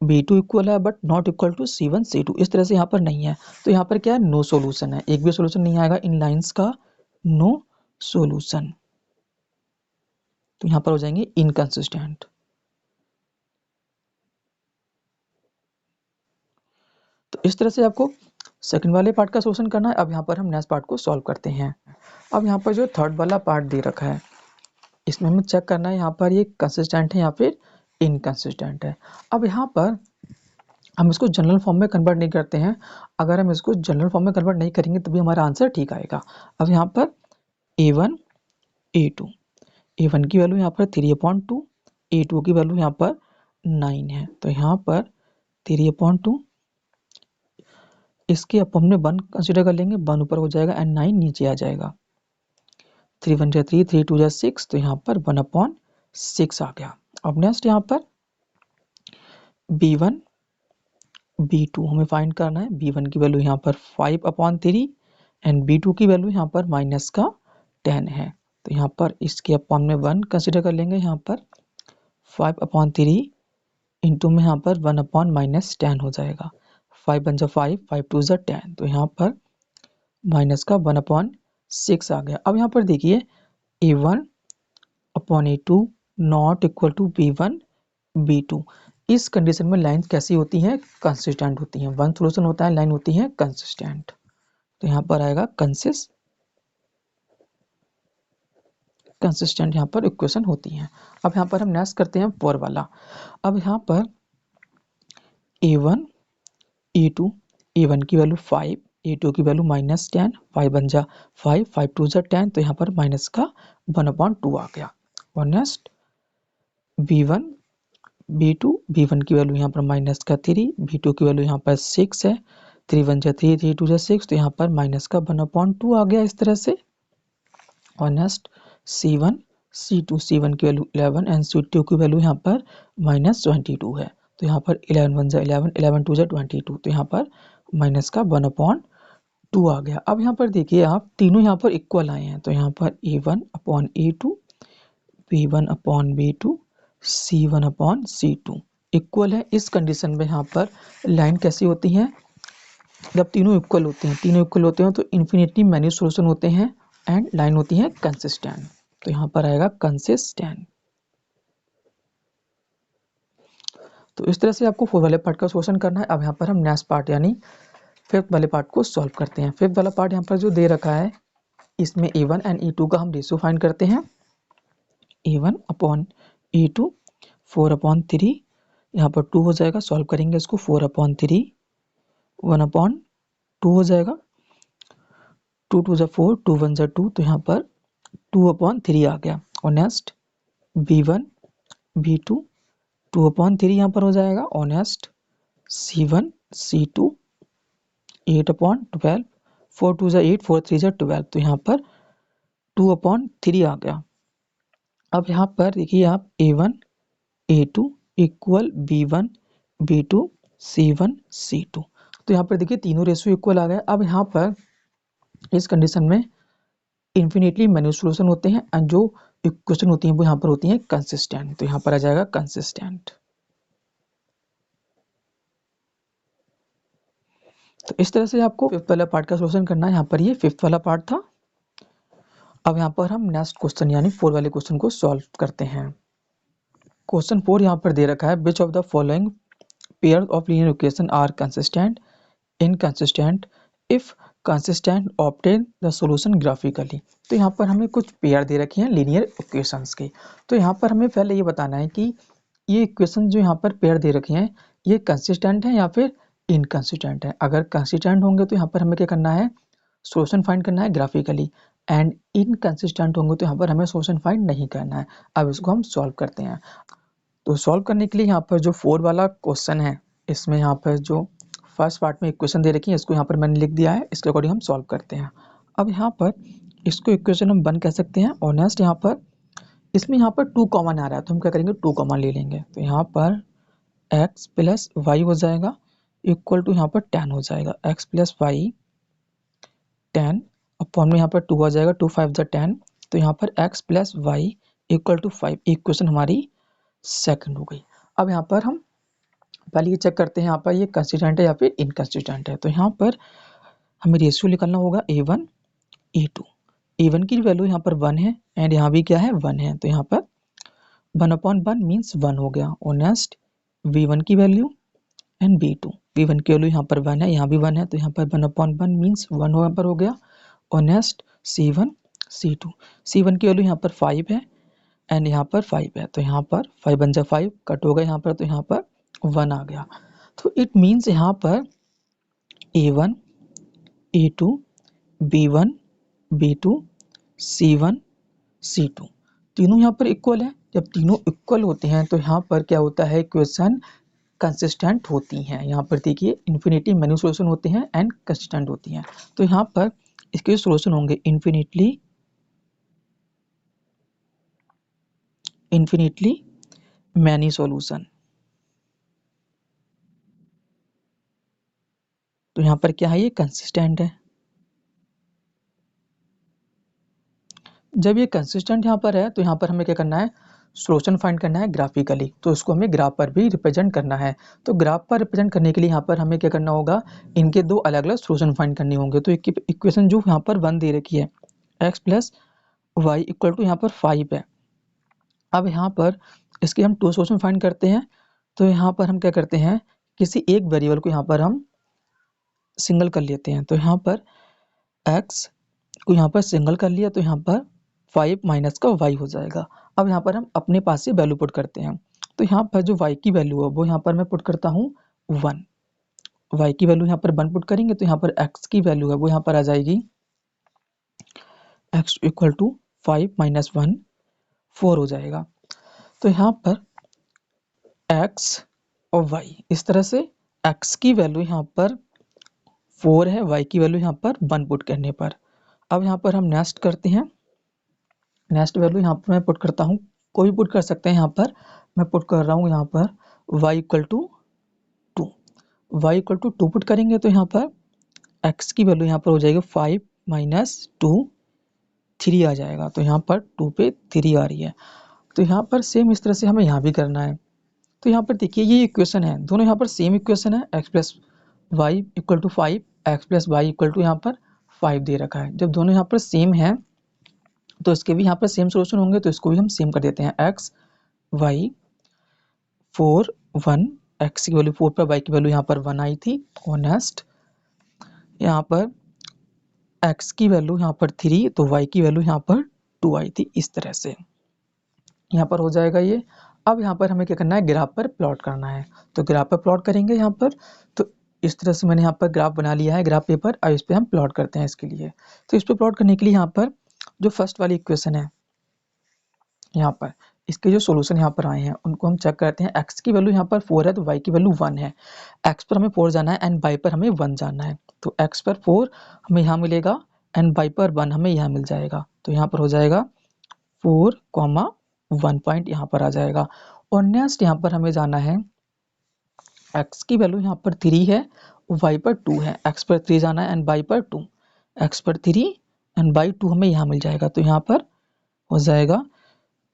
b2 equal है but not equal to c1 c2, इस तरह से यहाँ पर नहीं है। तो यहाँ पर क्या है, नो सॉल्यूशन है, एक भी सॉल्यूशन नहीं आएगा इन लाइंस का, नो सॉल्यूशन। तो यहाँ पर हो जाएंगे इनकंसिस्टेंट। तो इस तरह से आपको सेकंड वाले पार्ट का सॉल्यूशन करना है। अब यहाँ पर हम नेक्स्ट पार्ट को सॉल्व करते हैं। अब यहाँ पर जो थर्ड वाला पार्ट दे रखा है, इसमें हमें चेक करना है यहाँ पर ये कंसिस्टेंट है या फिर इनकंसिस्टेंट है। अब यहाँ पर हम इसको जनरल फॉर्म में कन्वर्ट नहीं करते हैं, अगर हम इसको जनरल फॉर्म में कन्वर्ट नहीं करेंगे तभी हमारा आंसर ठीक आएगा। अब यहाँ पर a1 a2, a1 की वैल्यू यहाँ पर 3/2, a2 की वैल्यू यहाँ पर 9 है, तो यहाँ पर 3/2, इसके अब हमने 1 कंसिडर कर लेंगे, 1 ऊपर हो जाएगा एंड 9 नीचे आ जाएगा, 3 1 जा 3, 3 2 जा 6, तो यहाँ पर 1/6 आ गया। अब नेक्स्ट यहाँ पर b1 b2 हमें फाइंड करना है। b1 की वैल्यू यहाँ पर 5/3 एंड b2 की वैल्यू यहाँ पर माइनस का 10 है, तो यहाँ पर इसके अपॉन में 1 कंसिडर कर लेंगे। यहाँ पर 5/3 इंटू में यहाँ पर 1/-10 हो जाएगा, 5 1 जा 5, 5 2 जा 10, तो यहाँ पर माइनस का 1/6 आ गया। अब यहाँ पर देखिए a1/a2 not equal to b1 b2, इस कंडीशन में लाइन कैसी होती हैं, कंसिस्टेंट होती हैं। वन सॉल्यूशन होता है, लाइन होती है कंसिस्टेंट। तो यहाँ पर आएगा कंसिस्टेंट यहाँ पर इक्वेशन होती है। अब यहाँ पर हम नेक्स्ट करते हैं 4 वाला। अब यहाँ पर a1 a2, a1 की वैल्यू 5, a2 की वैल्यू -10, 5 1 जा 5, 5 2 जा 10, तो यहाँ पर माइनस का 1/2 आ गया। और नेक्स्ट b1 b2, b1 की वैल्यू यहाँ पर माइनस का 3, b2 की वैल्यू यहाँ पर 6 है, 3 1 जा 3, 3 2 जा 6, तो यहाँ पर माइनस का 1/2 आ गया इस तरह से। और नेक्स्ट c1 c2, c1 की वैल्यू 11 एंड c2 की वैल्यू यहाँ पर -22 है, तो यहाँ पर 11 1 जा 11, 11 2 जा 22, तो यहाँ पर माइनस का 1/2 आ गया। अब यहाँ पर देखिए आप तीनों यहाँ पर इक्वल आए हैं, तो यहाँ पर a1/a2, b1/b2, c1/c2 इक्वल है। इस कंडीशन में यहाँ पर लाइन कैसी होती है, जब तीनों इक्वल होते हैं, तीनों इक्वल होते हैं तो इन्फिनिटी मैनी सॉल्यूशन होते हैं एंड लाइन होती है कंसिस्टेंट। तो यहाँ पर आएगा कंसिस्टेंट। तो इस तरह से आपको 4 वाले पार्ट का सॉल्यूशन करना है। अब यहाँ पर हम नेक्स्ट पार्ट यानी 5th वाले पार्ट को सॉल्व करते हैं। 5th वाला पार्ट यहाँ पर जो दे रखा है, इसमें a1 एंड e2 का हम रेशियो फाइंड करते हैं। a1/e2 4/3, यहाँ पर 2 हो जाएगा, सॉल्व करेंगे इसको, 4/3 1/2 हो जाएगा, 2 2 जा 4, 2 1 जा 2, तो यहाँ पर 2/3 आ गया। और नेक्स्ट b1 b2 2/3 यहाँ पर हो जाएगा। और नेक्स्ट c1 c2 8/12, 4 2 जा 8, 4 3 जा 12, तो यहाँ पर 2/3 आ गया। अब यहाँ पर देखिए आप a1 a2 equal b1 b2 c1 c2, तो यहाँ पर देखिए तीनों रेशियो इक्वल आ गए। अब यहाँ पर इस कंडीशन में इन्फिनिटली मैन्युअल सॉल्यूशन होते हैं एंड जो इक्वेशन होती हैं वो यहाँ पर होती हैं कंसिस्टेंट। तो यहाँ पर आ जाएगा कंसिस्टेंट। तो इस तरह से आपको फिफ्थ वाला पार्ट का सॉल्यूशन करना है। यहाँ पर ये फिफ्थ वाला पार्ट था। अब यहाँ पर हम नेक्स्ट क्वेश्चन यानी 4 वाले क्वेश्चन को सॉल्व करते हैं। क्वेश्चन 4 यहाँ पर दे रखा है, which of the following pair of linear equation are consistent, inconsistent, if consistent obtain the solution graphically. तो यहाँ पर हमें कुछ पेयर दे रखे हैं लीनियर इक्वेशंस के। तो यहाँ पर हमें पहले ये बताना है कि ये इक्वेशन जो यहाँ पर पेयर दे रखे हैं ये कंसिस्टेंट है या फिर इनकंसिस्टेंट है। अगर कंसिस्टेंट होंगे तो यहाँ पर हमें क्या करना है, सॉल्यूशन फाइंड करना है ग्राफिकली, एंड इनकंसिस्टेंट होंगे तो यहाँ पर हमें सॉल्यूशन फाइंड नहीं करना है। अब इसको हम सॉल्व करते हैं। तो सॉल्व करने के लिए यहाँ पर जो 4 वाला क्वेश्चन है, इसमें यहाँ पर जो फर्स्ट पार्ट में इक्वेशन दे रखी है इसको यहाँ पर मैंने लिख दिया है, इसके अकॉर्डिंग हम सॉल्व करते हैं। अब यहाँ पर इसको इक्वेशन हम 1 कह सकते हैं और नेक्स्ट यहाँ पर इसमें यहाँ पर 2 कॉमन आ रहा है तो हम क्या करेंगे 2 कॉमन ले लेंगे। तो यहाँ पर x प्लस वाई हो जाएगा इक्वल टू यहाँ पर 10 हो जाएगा, x प्लस वाई 10 अपॉन में यहाँ पर 2 आ जाएगा, 2 5 जा 10। तो यहाँ पर x plus Y equal to 5, equation हमारी सेकंड हो गई। अब यहाँ पर हम पहले ये चेक करते हैं यहाँ पर ये कंसिस्टेंट है या फिर इनकंसिस्टेंट है। तो यहाँ पर हमें रेशियो निकालना होगा a1 a2। a1 की वैल्यू यहाँ पर 1 है एंड यहाँ भी क्या है 1 है, तो यहाँ पर 1/1 मीन्स 1 हो गया। और नेक्स्ट v1 की वैल्यू एंड v1 की वैल्यू यहाँ पर 1 है, यहाँ भी 1 है, तो यहाँ पर 1/1 मीन्स 1 यहाँ पर हो गया। और नेक्स्ट c1 c1 की वैल्यू यहाँ पर 5 है एंड यहाँ पर 5 है, तो यहाँ पर 5 बन जा 5 कट होगा यहाँ पर, तो यहाँ पर 1 आ गया। तो इट मीन्स यहाँ पर a1 a2 b1 b2 c1 c2 तीनों यहाँ पर इक्वल है। जब तीनों इक्वल होते हैं तो यहाँ पर क्या होता है, इक्वेशन कंसिस्टेंट होती हैं। यहाँ पर देखिए इन्फिनिटी मैन्युअल सॉल्यूशन होते हैं एंड कंसिस्टेंट होती हैं। तो यहाँ पर इसके सॉल्यूशन होंगे इन्फिनिटली मैनी सॉल्यूशन। तो यहाँ पर क्या है, ये कंसिस्टेंट है। जब ये कंसिस्टेंट यहाँ पर है तो यहाँ पर हमें क्या करना है, सॉल्यूशन फाइंड करना है ग्राफिकली। तो इसको हमें ग्राफ पर भी रिप्रेजेंट करना है। तो ग्राफ पर रिप्रेजेंट करने के लिए यहाँ पर हमें क्या करना होगा, इनके 2 अलग अलग सॉल्यूशन फाइंड करने होंगे। तो इक्वेशन जो यहाँ पर 1 दे रखी है x plus Y equal to यहाँ पर 5 है। अब यहाँ पर इसके हम 2 सॉल्यूशन फाइंड करते हैं। तो यहाँ पर हम क्या करते हैं, किसी एक वेरिएबल को यहाँ पर हम सिंगल कर लेते हैं। तो यहाँ पर x को यहाँ पर सिंगल कर लिया तो यहाँ पर 5 माइनस का y हो जाएगा। अब यहाँ पर हम अपने पास से वैल्यू पुट करते हैं। तो यहाँ पर जो y की वैल्यू है वो यहाँ पर मैं पुट करता हूँ 1। y की वैल्यू यहाँ पर 1 पुट करेंगे तो यहाँ पर x की वैल्यू है वो यहाँ पर आ जाएगी x इक्वल टू 5 माइनस 1 4 हो जाएगा। तो यहाँ पर x और y इस तरह से x की वैल्यू यहाँ पर 4 है, y की वैल्यू यहाँ पर 1 पुट करने पर। अब यहाँ पर हम नेक्स्ट करते हैं। नेक्स्ट वैल्यू यहाँ पर मैं पुट करता हूँ, कोई भी पुट कर सकते हैं। यहाँ पर मैं पुट कर रहा हूँ यहाँ पर y equal to 2। y equal to 2 put करेंगे तो यहाँ पर x की वैल्यू यहाँ पर हो जाएगी 5 माइनस 2 3 आ जाएगा। तो यहाँ पर 2 पे 3 आ रही है। तो यहाँ पर सेम इस तरह से हमें यहाँ भी करना है। तो यहाँ पर देखिए ये इक्वेशन है, दोनों यहाँ पर सेम इक्वेशन है, x plus Y equal to 5, x plus Y equal to यहाँ पर 5 दे रखा है। जब दोनों यहाँ पर सेम है तो इसके भी यहाँ पर सेम सॉल्यूशन होंगे, तो इसको भी हम सेम कर देते हैं। x y 4 1, x की वैल्यू 4 पर y की वैल्यू यहाँ पर 1 आई थी। और नेक्स्ट यहाँ पर x की वैल्यू यहाँ पर 3 तो y की वैल्यू यहाँ पर 2 आई थी। इस तरह से यहाँ पर हो जाएगा ये। अब यहाँ पर हमें क्या करना है, ग्राफ पर प्लॉट करना है। तो ग्राफ पर प्लॉट करेंगे यहाँ पर। तो इस तरह से मैंने यहाँ पर ग्राफ बना लिया है, ग्राफ पेपर। अब इस पर हम प्लॉट करते हैं इसके लिए। तो इस पर प्लॉट करने के लिए यहाँ पर जो फर्स्ट वाली इक्वेशन है यहाँ पर इसके जो सॉल्यूशन यहाँ पर आए हैं उनको हम चेक करते हैं। x की वैल्यू यहाँ पर 4 है तो y की वैल्यू 1 है। x पर हमें 4 जाना है एंड y पर हमें 1 जाना है। तो x पर 4 हमें यहाँ मिलेगा एंड y पर 1 हमें यहाँ मिल जाएगा। तो यहाँ पर हो जाएगा 4,1 पॉइंट यहाँ पर आ जाएगा। और नेक्स्ट यहाँ पर हमें जाना है, x की वैल्यू यहाँ पर 3 है, y पर 2 है। x पर 3 जाना है एंड y पर 2, x पर 3 एंड बाई 2 हमें यहाँ मिल जाएगा, तो यहाँ पर हो जाएगा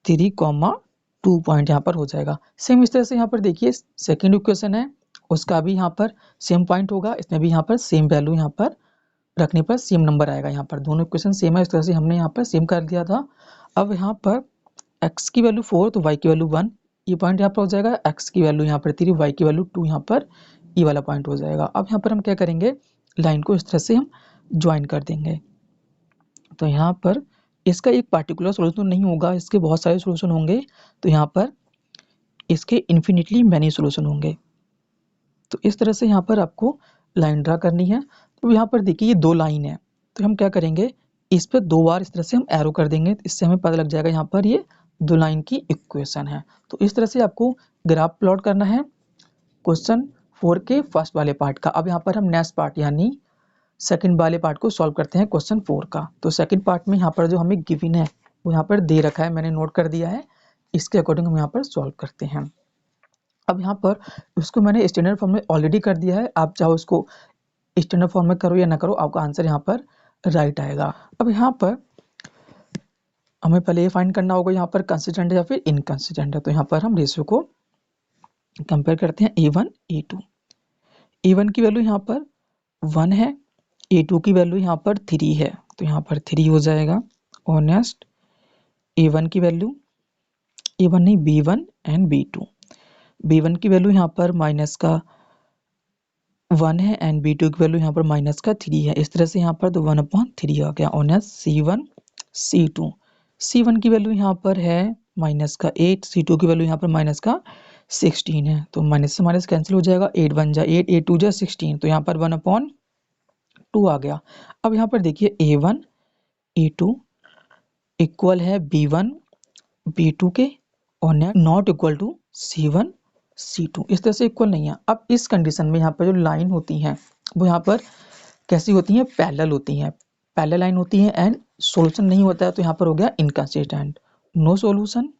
3,2 पॉइंट यहाँ पर हो जाएगा। सेम इस तरह से यहाँ पर देखिए सेकेंड इक्वेशन है, उसका भी यहाँ पर सेम पॉइंट होगा, इसमें भी यहाँ पर सेम वैल्यू यहाँ पर रखने पर सेम नंबर आएगा। यहाँ पर दोनों इक्वेशन सेम है, इस तरह से हमने यहाँ पर सेम कर दिया था। अब यहाँ पर x की वैल्यू 4 तो y की वैल्यू 1, ये पॉइंट यहाँ पर हो जाएगा। x की वैल्यू यहाँ पर 3, y की वैल्यू 2 यहाँ पर ये वाला पॉइंट हो जाएगा। अब यहाँ पर हम क्या करेंगे, लाइन को इस तरह से हम ज्वाइन कर देंगे। तो यहाँ पर इसका एक पार्टिकुलर सोल्यूशन नहीं होगा, इसके बहुत सारे सोल्यूशन होंगे। तो यहाँ पर इसके इन्फिनिटली मैनी सोल्यूशन होंगे। तो इस तरह से यहाँ पर आपको लाइन ड्रा करनी है। तो यहाँ पर देखिए ये दो लाइन है, तो हम क्या करेंगे, इस पर 2 बार इस तरह से हम एरो कर देंगे, इससे हमें पता लग जाएगा यहाँ पर ये दो लाइन की इक्वेशन है। तो इस तरह से आपको ग्राफ प्लॉट करना है क्वेश्चन 4 के फर्स्ट वाले पार्ट का। अब यहाँ पर हम नेक्स्ट पार्ट यानी सेकंड वाले पार्ट को सॉल्व करते हैं क्वेश्चन 4 का। तो सेकंड पार्ट में यहाँ पर जो हमें गिवन है वो यहाँ पर दे रखा है, मैंने नोट कर दिया है, इसके अकॉर्डिंग हम यहाँ पर सॉल्व करते हैं। अब यहाँ पर उसको मैंने स्टैंडर्ड फॉर्म में ऑलरेडी कर दिया है, आप चाहो उसको स्टैंडर्ड फॉर्म में करो या ना करो, आपका आंसर यहाँ पर राइट आएगा। अब यहाँ पर हमें पहले ये फाइंड करना होगा यहाँ पर कंसिस्टेंट है या फिर इनकंसिस्टेंट है। तो यहाँ पर हम रेशियो को कंपेयर करते हैं A1 A2। A1 की वैल्यू यहाँ पर 1 है, A2 की वैल्यू यहाँ पर 3 है, तो यहाँ पर 3 हो जाएगा। और नेक्स्ट A1 की वैल्यू, A1 नहीं B1 एंड B2, B1 की वैल्यू यहाँ पर माइनस का 1 है एंड B2 की वैल्यू यहाँ पर माइनस का 3 है। इस तरह से यहाँ पर तो 1/3 आ गया। और नेक्स्ट C1 C2, C1 की वैल्यू यहाँ पर है माइनस का 8, C2 की वैल्यू यहाँ पर माइनस का 16 है, तो माइनस से माइनस कैंसिल हो जाएगा, 8 1 जा 8, 8 2 जा 16, तो यहाँ पर 1/2 आ गया। अब यहाँ पर देखिए A1 A2 इक्वल है B1 B2 के और not equal to C1 C2, इस तरह से इक्वल नहीं है। अब इस कंडीशन में यहाँ पर जो लाइन होती हैं वो यहाँ पर कैसी होती हैं, पैरेलल होती हैं, पैरेलल लाइन होती है एंड सॉल्यूशन नहीं होता है, तो यहाँ पर हो गया inconsistent. No solution,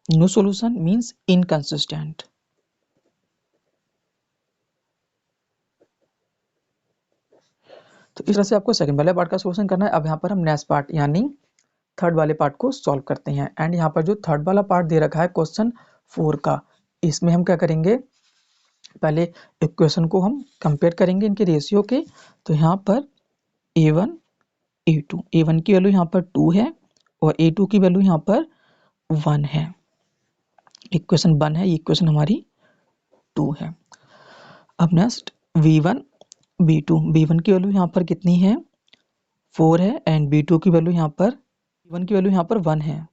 no solution means inconsistent. तो इस तरह से आपको सेकंड वाले पार्ट का सॉल्यूशन करना है। अब यहाँ पर हम नेक्स्ट पार्ट यानी थर्ड वाले पार्ट को सॉल्व करते हैं। एंड यहाँ पर जो थर्ड वाला पार्ट दे रखा है क्वेश्चन 4 का, इसमें हम क्या करेंगे, पहले इक्वेशन को हम कंपेयर करेंगे इनके रेशियो के। तो यहाँ पर A1 A2, A1 की वैल्यू यहाँ पर 2 है और A2 की वैल्यू यहाँ पर 1 है। इक्वेशन 1 है, ये इक्वेशन हमारी 2 है। अब नेक्स्ट V1 B2, B1 की वैल्यू यहाँ पर कितनी है, 4 है एंड B2 की वैल्यू यहाँ पर, B1 की वैल्यू यहाँ पर 1 है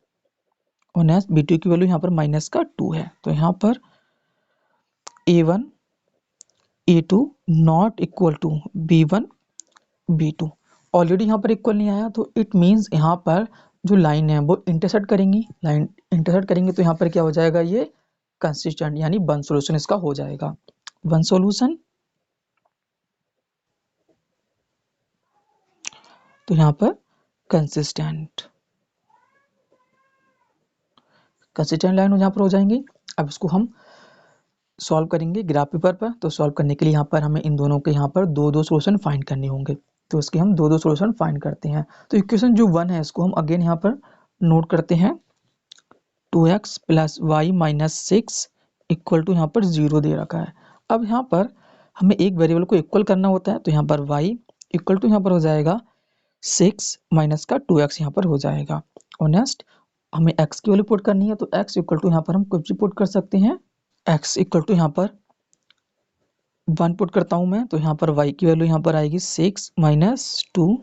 और नेक्स्ट B2 की वैल्यू यहाँ पर माइनस का 2 है। तो यहाँ पर A1 A2 not equal to B1 B2, already यहाँ पर इक्वल नहीं आया, तो इट मीन्स यहाँ पर जो लाइन है वो इंटरसेक्ट करेंगी, लाइन इंटरसेक्ट करेंगे तो यहाँ पर क्या हो जाएगा, ये कंसिस्टेंट यानी वन सॉल्यूशन इसका हो जाएगा, वन सॉल्यूशन। तो यहाँ पर कंसिस्टेंट कंसिस्टेंट लाइन यहाँ पर हो जाएंगी। अब इसको हम सॉल्व करेंगे ग्राफ पेपर पर। तो सॉल्व करने के लिए यहाँ पर हमें इन दोनों के यहाँ पर दो दो सॉल्यूशन फाइंड करने होंगे, तो इसके हम दो दो सॉल्यूशन फाइंड करते हैं। तो इक्वेशन जो 1 है इसको हम अगेन यहाँ पर नोट करते हैं, 2x + y - 6 इक्वल टू यहाँ पर 0 दे रखा है। अब यहाँ पर हमें एक वेरिएबल को इक्वल करना होता है, तो यहाँ पर y इक्वल टू यहाँ पर हो जाएगा 6 माइनस का 2x यहाँ पर हो जाएगा। और नेक्स्ट हमें x की वैल्यू पुट करनी है, तो x इक्वल टू यहाँ पर हम कुछ भी पुट कर सकते हैं, x इक्वल टू यहाँ पर 1 पुट करता हूँ मैं, तो यहाँ पर y की वैल्यू यहाँ पर आएगी 6 - 2,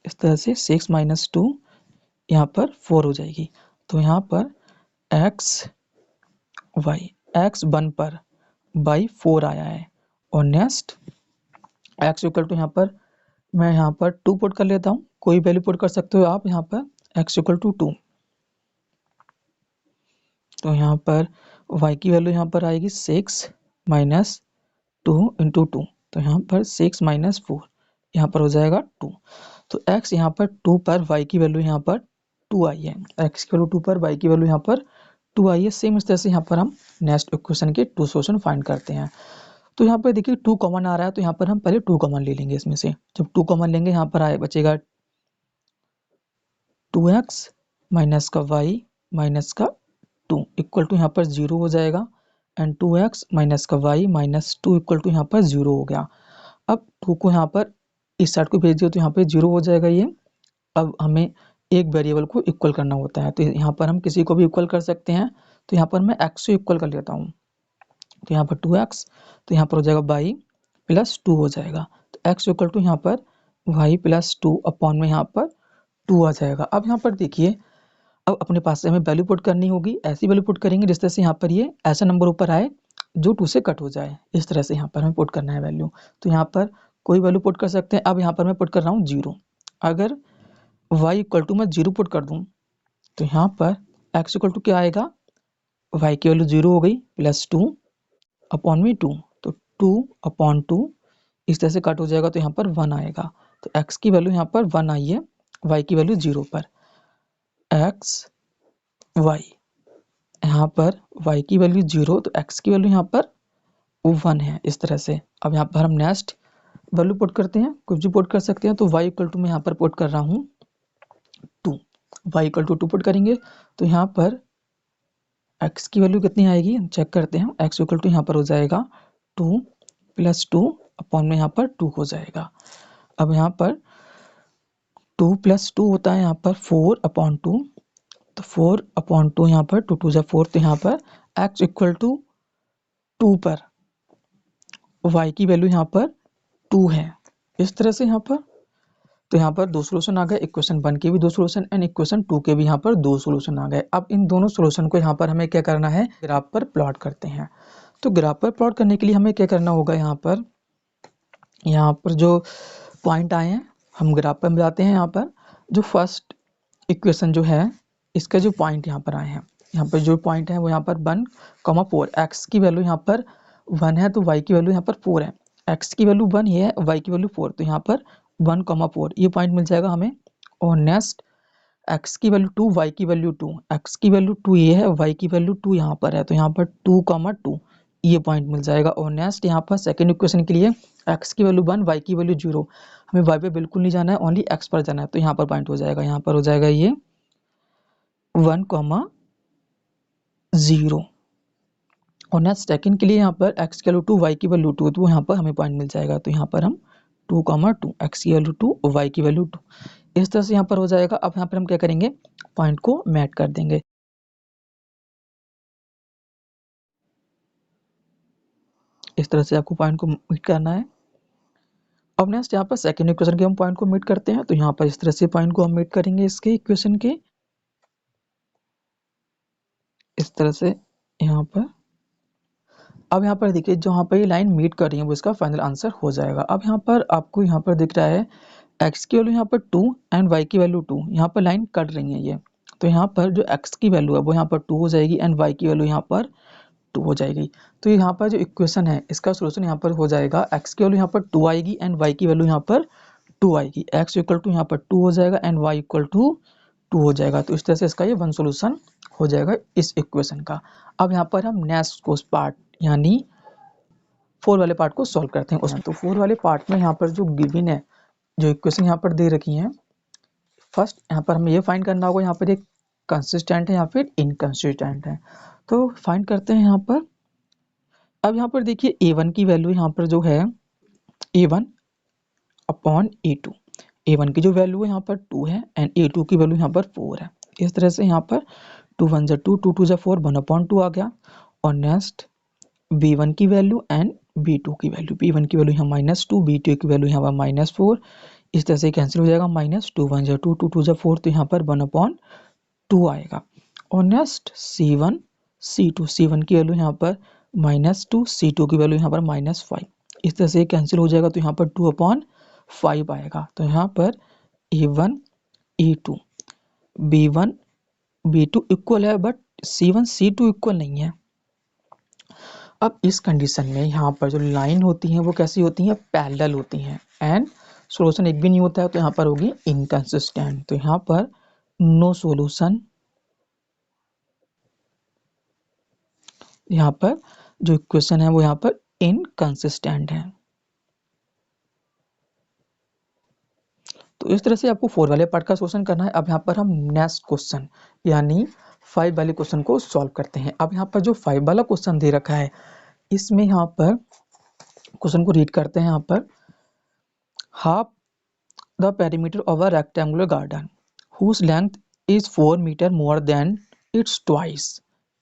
इस तरह से 6 - 2 यहाँ पर 4 हो जाएगी। तो यहाँ पर x 1 पर बाई 4 आया है। और नेक्स्ट x इक्वल टू यहाँ पर मैं यहाँ पर 2 पुट कर लेता हूँ, कोई वैल्यू पुट कर सकते हो आप यहाँ पर, x इक्वल टू 2। तो यहाँ पर y की वैल्यू यहाँ पर आएगी 6 - 2 × 2, तो यहाँ पर 6 - 4 यहाँ पर हो जाएगा 2। तो x यहाँ पर 2 पर y की वैल्यू यहाँ पर 2 आई है, x की वैल्यू 2 पर y की वैल्यू यहाँ पर 2 आई है। सेम इस तरह से यहाँ पर हम नेक्स्ट इक्वेशन के 2 सॉल्यूशन फाइंड करते हैं। तो यहाँ पर देखिए 2 कॉमन आ रहा है, तो यहाँ पर हम पहले 2 कॉमन ले लेंगे इसमें से। जब 2 कॉमन लेंगे यहाँ पर आए बचेगा 2x माइनस का y माइनस का 2 इक्वल टू यहाँ पर 0 हो जाएगा, एंड 2x माइनस का y माइनस 2 इक्वल टू यहाँ पर 0 हो गया। अब 2 को यहाँ पर इस साइड को भेज दिया तो यहाँ पे 0 हो जाएगा ये। अब हमें एक वेरिएबल को इक्वल करना होता है, तो यहाँ पर हम किसी को भी इक्वल कर सकते हैं। तो यहाँ पर मैं x को इक्वल कर लेता हूँ, तो यहाँ पर 2x, तो यहाँ पर हो जाएगा y प्लस 2 हो जाएगा। तो x इक्वल टू यहाँ पर y प्लस 2 अपॉन में यहाँ पर 2 आ जाएगा। अब यहाँ पर देखिए, अब अपने पास से हमें वैल्यू पुट करनी होगी, ऐसी वैल्यू पुट करेंगे जिस तरह से यहाँ पर ये ऐसा नंबर ऊपर आए जो 2 से कट हो जाए, इस तरह से यहाँ पर हमें पुट करना है वैल्यू। तो यहाँ पर कोई वैल्यू पुट कर सकते हैं। अब यहाँ पर मैं पुट कर रहा हूँ 0। अगर y इक्वल टू मैं 0 पुट कर दूँ तो यहाँ पर x इक्वल टू क्या आएगा, y की वैल्यू 0 हो गई प्लस 2 अपॉन में 2, तो 2 अपॉन 2 इस तरह से कट हो जाएगा, तो यहाँ पर 1 आएगा। तो x की वैल्यू यहाँ पर 1 आई है, y की वैल्यू 0 पर। x y, यहाँ पर y की वैल्यू 0 तो x की वैल्यू यहाँ पर 1 है, इस तरह से। अब यहाँ पर हम नेक्स्ट वैल्यू पुट करते हैं, कुछ भी पुट कर सकते हैं। तो y इक्वल टू मैं यहाँ पर पुट कर रहा हूँ 2, y इक्वल टू 2 पुट करेंगे तो यहाँ पर x की वैल्यू कितनी आएगी हम चेक करते हैं। x इक्वल टू यहाँ पर हो जाएगा 2 प्लस 2 अपॉन में यहाँ पर 2 हो जाएगा। अब यहाँ पर 2 प्लस 2 होता है यहाँ पर 4 अपॉन 2, तो 4 अपॉन 2 यहाँ पर 2 2 जा 4, तो यहाँ पर x इक्वल टू 2 पर y की वैल्यू यहाँ पर 2 है, इस तरह से यहाँ पर। तो यहाँ पर 2 सॉल्यूशन आ गए, इक्वेशन 1 के भी 2 सॉल्यूशन एंड इक्वेशन 2 के भी यहाँ पर 2 सॉल्यूशन आ गए। अब इन दोनों सॉल्यूशन को यहाँ पर हमें क्या करना है, ग्राफ पर प्लॉट करते हैं। तो ग्राफ पर प्लॉट करने के लिए हमें क्या करना होगा, यहाँ पर जो पॉइंट आए हैं हम ग्राफ पर मिलाते हैं। यहाँ पर जो फर्स्ट इक्वेशन जो है इसका जो पॉइंट यहाँ पर आए हैं, यहाँ पर जो पॉइंट है वो यहाँ पर 1,4, एक्स की वैल्यू यहाँ पर 1 है तो y की वैल्यू यहाँ पर 4 है। x की वैल्यू 1 ये है, y की वैल्यू 4, तो यहाँ पर 1,4 ये पॉइंट मिल जाएगा हमें। और नेक्स्ट x की वैल्यू 2, y की वैल्यू 2, x की वैल्यू 2 ये है, y की वैल्यू 2 यहाँ पर है, तो यहाँ पर 2,2 ये पॉइंट मिल जाएगा। और नेक्स्ट यहाँ पर सेकेंड इक्वेशन के लिए x की वैल्यू 1, y की वैल्यू 0, हमें y पे बिल्कुल नहीं जाना है, ओनली x पर जाना है, तो यहाँ पर पॉइंट हो जाएगा, यहाँ पर हो जाएगा ये 1,0। और नेक्स्ट सेकंड के लिए यहाँ पर x की वैल्यू 2, y की वैल्यू 2, तो यहाँ पर हमें पॉइंट मिल जाएगा, तो यहाँ पर हम 2,2, x की वैल्यू 2 और y की वैल्यू 2, इस तरह से यहाँ पर हो जाएगा। अब यहाँ पर हम क्या करेंगे, पॉइंट को मैच कर देंगे। इस तरह से आपको पॉइंट को मीट करना है। अब नेक्स्ट यहाँ पर सेकंड इक्वेशन के हम पॉइंट को मीट करते हैं, तो यहाँ पर इस तरह से पॉइंट को हम मीट करेंगे इसके इक्वेशन के, इस तरह से यहाँ पर। अब यहाँ पर देखिए जो यहाँ पर ये लाइन मीट कर रही है वो इसका फाइनल आंसर हो जाएगा। अब यहाँ पर आपको यहाँ पर दिख रहा है x की वैल्यू यहाँ पर 2 एंड y की वैल्यू 2, यहाँ पर लाइन कट रही है ये, तो यहाँ पर जो x की वैल्यू है वो यहाँ पर 2 हो जाएगी एंड y की वैल्यू यहाँ पर 2 हो जाएगी। तो यहाँ पर जो इक्वेशन है इसका सोल्यूशन यहाँ पर हो जाएगा, x की वैल्यू यहाँ पर 2 आएगी एंड y की वैल्यू यहाँ पर 2 आएगी, x इक्वल टू यहाँ पर 2 हो जाएगा एंड y इक्वल टू 2 हो जाएगा। तो इस तरह से इसका ये वन सोल्यूशन हो जाएगा इस इक्वेशन का। अब यहाँ पर हम नेक्स्ट को पार्ट यानी 4 वाले पार्ट को सॉल्व करते हैं उसमें। तो 4 वाले पार्ट में यहाँ पर जो गिवन है, जो इक्वेशन यहाँ पर दे रखी है, फर्स्ट यहाँ पर हमें ये फाइंड करना होगा यहाँ पर एक कंसिस्टेंट है या फिर इनकंसिस्टेंट है। तो फाइंड करते हैं यहाँ पर। अब यहाँ पर देखिए a1 की वैल्यू यहाँ पर जो है a1 अपॉन a2, a1 की जो वैल्यू है यहाँ पर 2 है एंड a2 की वैल्यू यहाँ पर 4 है। इस तरह से यहाँ पर 2 1 जा 2, 2 2 जा 4, 1/2 आ गया। और नेक्स्ट b1 की वैल्यू एंड b2 की वैल्यू, b1 की वैल्यू यहाँ -2, b2 की वैल्यू यहाँ पर -4, इस तरह से कैंसिल हो जाएगा। -2 1 जा 2, 2 2 जा 4, तो यहाँ पर 1/2 आएगा। और नेक्स्ट c1 c2, c1 की वैल्यू यहाँ पर -2, c2 की वैल्यू यहाँ पर -5, इस तरह से कैंसिल हो जाएगा, तो यहाँ पर 2/5 आएगा। तो यहाँ पर a1 a2 b1 b2 equal है, बट c1 c2 इक्वल नहीं है। अब इस कंडीशन में यहाँ पर जो लाइन होती हैं वो कैसी होती हैं, पैरेलल होती हैं एंड सॉल्यूशन एक भी नहीं होता है, तो यहाँ पर होगी इनकंसिस्टेंट। तो यहाँ पर नो सॉल्यूशन, यहाँ पर जो इक्वेशन है वो यहाँ पर इनकंसिस्टेंट हैं। तो इस तरह से आपको 4 वाले पार्ट का सोल्यूशन करना है। अब यहाँ पर हम नेक्स्ट क्वेश्चन यानी 5 वाले क्वेश्चन को सॉल्व करते हैं। अब यहाँ पर जो 5 वाला क्वेश्चन दे रखा है, इसमें यहाँ पर क्वेश्चन को रीड करते हैं। यहाँ पर half the perimeter of a rectangular garden whose length is 4 meter more than its twice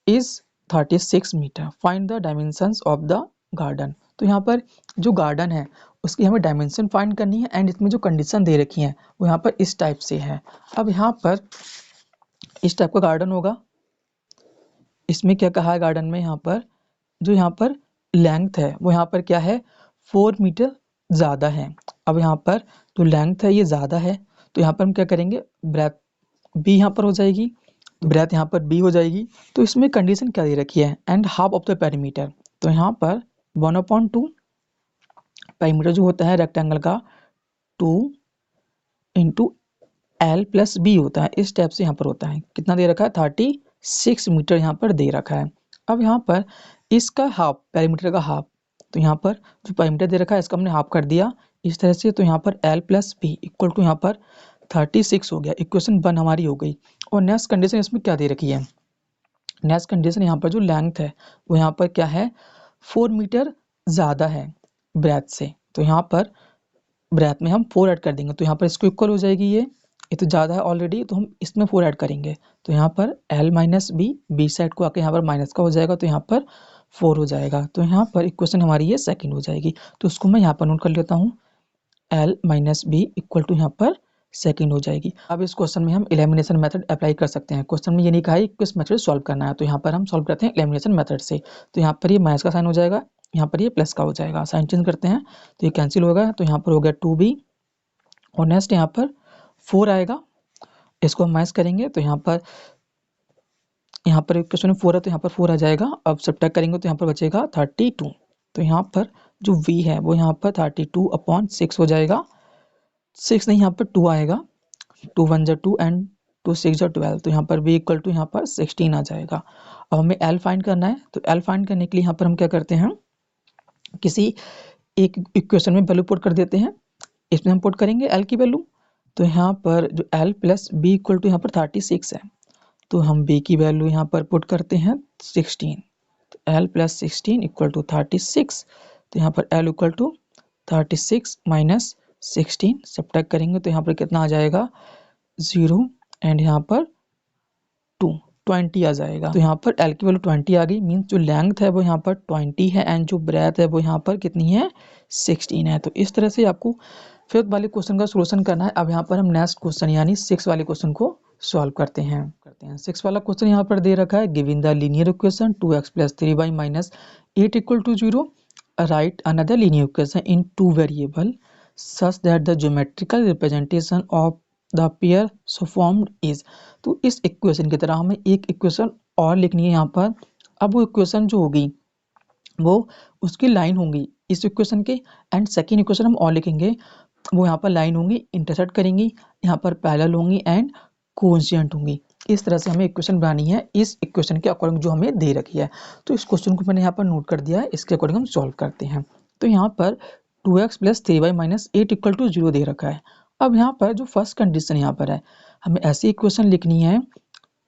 is 36 meter. Find the dimensions of the garden. तो यहाँ पर जो गार्डन है उसकी हमें डायमेंशन फाइंड करनी है एंड इसमें जो कंडीशन दे रखी है वो यहाँ पर इस टाइप से है। अब यहाँ पर इस टाइप का गार्डन होगा। इसमें क्या कहा है गार्डन में, यहाँ पर जो यहाँ पर लेंथ है वो यहाँ पर क्या है 4 मीटर ज़्यादा है। अब यहाँ पर जो लेंथ है ये ज़्यादा है तो यहाँ पर हम क्या करेंगे, ब्रेथ बी यहाँ पर हो जाएगी, ब्रेथ यहाँ पर बी हो जाएगी। तो इसमें कंडीशन क्या दे रखी है, and half of the perimeter. तो यहाँ पर 1/2 पेरीमीटर जो होता है रेक्टेंगल का 2 इंटू एल प्लस बी होता है। इस टाइप से यहाँ पर होता है। कितना दे रखा है 36 मीटर यहाँ पर दे रखा है। अब यहाँ पर इसका हाफ, पेरीमीटर का हाफ, तो यहाँ पर जो पेरीमीटर दे रखा है इसका हमने हाफ कर दिया इस तरह से। तो यहाँ पर L plus B equal to यहाँ पर 36 हो गया। इक्वेशन 1 हमारी हो गई। और नेक्स्ट कंडीशन इसमें क्या दे रखी है, नेक्स्ट कंडीशन यहाँ पर जो लेंथ है वो यहाँ पर क्या है 4 मीटर ज़्यादा है ब्रेथ से। तो यहाँ पर ब्रेथ में हम 4 ऐड कर देंगे तो यहाँ पर इसको इक्वल हो जाएगी। ये तो ज़्यादा है ऑलरेडी तो हम इसमें 4 ऐड करेंगे तो यहाँ पर L माइनस बी साइड को आके यहाँ पर माइनस का हो जाएगा तो यहाँ पर 4 हो जाएगा। तो यहाँ पर इक्वेशन हमारी ये सेकंड हो जाएगी। तो उसको मैं यहाँ पर नोट कर लेता हूँ, L minus B equal to यहाँ पर सेकंड हो जाएगी। अब इस क्वेश्चन में हम एलिमिनेशन मेथड अप्लाई कर सकते हैं। क्वेश्चन में ये नहीं कहा है किस मेथड सॉल्व करना है, तो यहाँ पर हम सॉल्व करते हैं एलिमिनेशन मेथड से। तो यहाँ पर ये माइनस का साइन हो जाएगा, यहाँ पर ये प्लस का हो जाएगा। साइन चेंज करते हैं तो ये कैंसिल होगा। तो यहाँ पर हो गया 2b और नेक्स्ट यहाँ पर 4 आएगा। इसको हम माइनस करेंगे तो यहाँ पर क्वेश्चन में 4 है तो यहाँ पर 4 आ जाएगा। अब सब्ट्रैक्ट करेंगे तो यहाँ पर बचेगा 32। तो यहाँ पर जो v है वो यहाँ पर 32/6 हो जाएगा। 6 नहीं यहाँ पर 2 आएगा, 2 1 जा 2 एंड 2 6 जा 12। तो यहाँ पर v इक्वल टू यहाँ पर 16 आ जाएगा। अब हमें l फाइंड करना है। तो l फाइंड करने के लिए यहाँ पर हम क्या करते हैं, किसी एक इक्वेशन में वैल्यू पुट कर देते हैं। इसमें हम पुट करेंगे l की वैल्यू। तो यहाँ पर जो l plus B equal to यहाँ पर 36 है तो हम b की वैल्यू यहाँ पर पुट करते हैं 16। तो l प्लस 16 इक्वल टू 36। तो यहाँ पर l equal to 36 minus 16 subtract करेंगे तो यहाँ पर कितना आ जाएगा 0 एंड यहाँ पर 20 आ जाएगा। तो यहाँ पर L की वैल्यू 20 आ गई। मीन्स जो लेंथ है वो यहाँ पर 20 है एंड जो ब्रेथ है वो यहाँ पर कितनी है 16 है। तो इस तरह से आपको 5th वाले क्वेश्चन का सोल्यूशन करना है। अब यहाँ पर हम नेक्स्ट क्वेश्चन यानी 6 वाले क्वेश्चन को सॉल्व करते हैं। 6 वाला क्वेश्चन यहाँ पर दे रखा है, given the linear equation 2x + 3y - 8 = 0, right another linear equation in 2 variable such that the geometrical representation of the pair so formed is. तो इस इक्वेशन की तरह हमें एक इक्वेशन और लिखनी है यहाँ पर। अब वो इक्वेशन जो होगी वो उसकी लाइन होंगी इस इक्वेशन के एंड सेकेंड इक्वेशन हम और लिखेंगे वो यहाँ पर लाइन होंगी इंटरसेक्ट करेंगी, यहाँ पर पैरेलल होंगी एंड कोइंसिडेंट होंगी। इस तरह से हमें इक्वेशन बनानी है इस इक्वेशन के अकॉर्डिंग जो हमें दे रखी है। तो इस क्वेश्चन को मैंने यहाँ पर नोट कर दिया है, इसके अकॉर्डिंग हम सॉल्व करते हैं। तो यहाँ पर 2x + 3y - 8 = 0 दे रखा है। अब यहाँ पर जो फर्स्ट कंडीशन यहाँ पर है, हमें ऐसी इक्वेशन लिखनी है,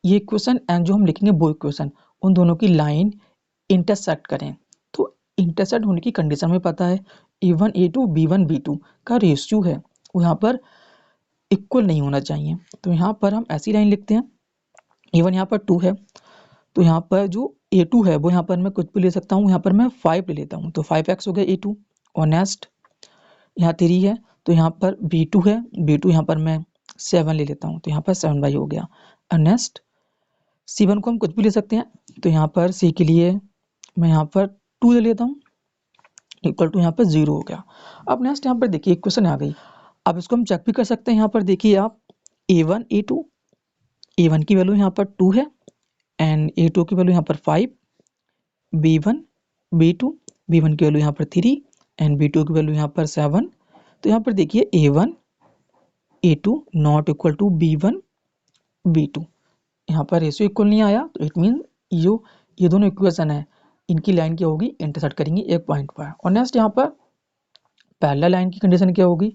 ये इक्वेशन एंड जो हम लिखेंगे वो इक्वेशन उन दोनों की लाइन इंटरसेक्ट करें। तो इंटरसेक्ट होने की कंडीशन हमें पता है A1 A2 B1 B2 का रेशियो है वो यहाँ पर इक्वल नहीं होना चाहिए। तो यहाँ पर हम ऐसी लाइन लिखते हैं, A1 यहाँ पर 2 है तो यहाँ पर जो A2 है वो यहाँ पर मैं कुछ भी ले सकता हूँ, यहाँ पर मैं 5 ले लेता हूँ तो 5x हो गया A2। और नेक्स्ट यहाँ 3 है तो यहाँ पर B2 है, B2 यहाँ पर मैं 7 ले लेता हूँ तो यहाँ पर 7y हो गया। और नेक्स्ट C1 को हम कुछ भी ले सकते हैं तो यहाँ पर C के लिए मैं यहाँ पर 2 ले लेता हूँ इक्वल टू यहाँ पर 0 हो गया। अब नेक्स्ट यहाँ पर देखिए इक्वेशन आ गई। अब इसको हम चेक भी कर सकते हैं। यहाँ पर देखिए आप A1 A2, A1 की वैल्यू यहाँ पर 2 है एंड A2 की वैल्यू यहाँ पर 5, B1 B2 B1 की वैल्यू यहाँ पर 3 एंड B2 की वैल्यू यहाँ पर 7। तो यहाँ पर देखिए A1 A2 not equal to B1 B2, यहाँ पर रेशियो इक्वल नहीं आया। तो इट मीन ये दोनों इक्वेशन है इनकी लाइन क्या होगी, इंटरसेक्ट करेंगी एक पॉइंट पर। और नेक्स्ट यहाँ पर पहला लाइन की कंडीशन क्या होगी,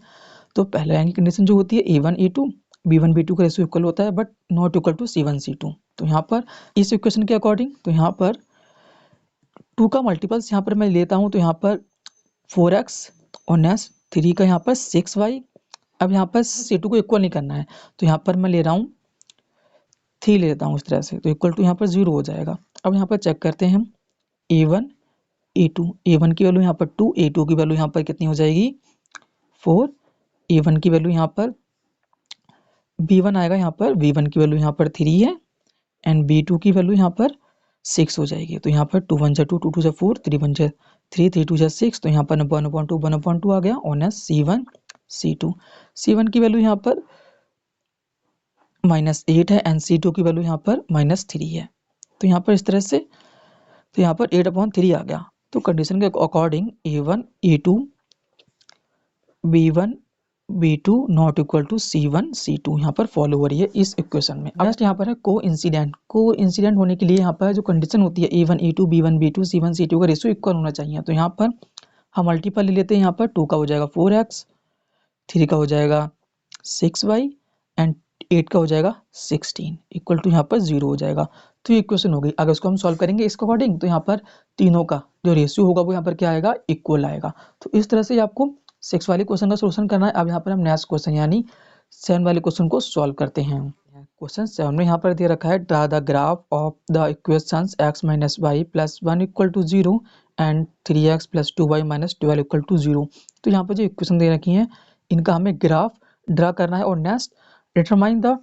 तो पहला लाइन की कंडीशन जो होती है A1 A2 B1 B2 का रेशियो इक्वल होता है but not equal to C1 C2। तो यहाँ पर इस इक्वेशन के अकॉर्डिंग तो यहाँ पर 2 का मल्टीपल्स यहाँ पर मैं लेता हूँ तो यहाँ पर 4x और नेक्स्ट 3 का यहाँ पर 6y। अब यहाँ पर C2 को इक्वल नहीं करना है तो यहाँ पर मैं ले रहा हूँ 3 ले लेता हूँ इस तरह से, तो इक्वल टू यहाँ पर 0 हो जाएगा। अब यहाँ पर चेक करते हैं हम A1 A2, A1 की वैल्यू यहाँ पर 2, A2 की वैल्यू यहाँ पर कितनी हो जाएगी 4, A1 की वैल्यू यहाँ पर B1 आएगा, यहाँ पर B1 की वैल्यू यहाँ पर 3 है एंड B2 की वैल्यू यहाँ पर 6 हो जाएगी। तो यहाँ पर 2 1 2 2 2 4 3 1 3 3 2 6, तो यहाँ पर 1/2 आ गया। और नेक्स्ट C1 C2, C1 की वैल्यू यहाँ पर -8 है एंड C2 की वैल्यू यहाँ पर -3 है। तो यहाँ पर इस तरह से तो यहाँ पर 8/3 आ गया। तो कंडीशन के according A1 A2 B1 B2 not equal to C1 C2 यहाँ पर फॉलो हो रही है इस इक्वेशन में। नेक्स्ट यहाँ पर है को-इंसिडेंट होने के लिए यहाँ पर जो कंडीशन होती है A1 A2 B1 B2 C1 C2 का रेशियो इक्वल होना चाहिए। तो यहाँ पर हम मल्टीपल ले लेते हैं, यहाँ पर 2 का हो जाएगा 4x, 3 का हो जाएगा 6y एंड 8 का हो जाएगा 16 इक्वल टू यहाँ पर 0 हो जाएगा। तो ये इक्वेशन हो गई। अगर इसको हम सॉल्व करेंगे इसके अकॉर्डिंग तो यहाँ पर तीनों का जो रेशियो होगा वो यहाँ पर क्या आएगा, इक्वल आएगा। तो इस तरह से आपको 6 वाले क्वेश्चन का सोल्यूशन करना है। अब यहाँ पर हम नेक्स्ट क्वेश्चन यानी 7 वाले क्वेश्चन को सॉल्व करते हैं। क्वेश्चन 7 में यहाँ पर दे रखा है draw the graph of the equations x - y + 1 equal to 0 and 3x + 2y - 12 equal to 0। तो यहाँ पर जो इक्वेशन दे रखी हैं इनका हमें ग्राफ ड्रा करना है। और next determine the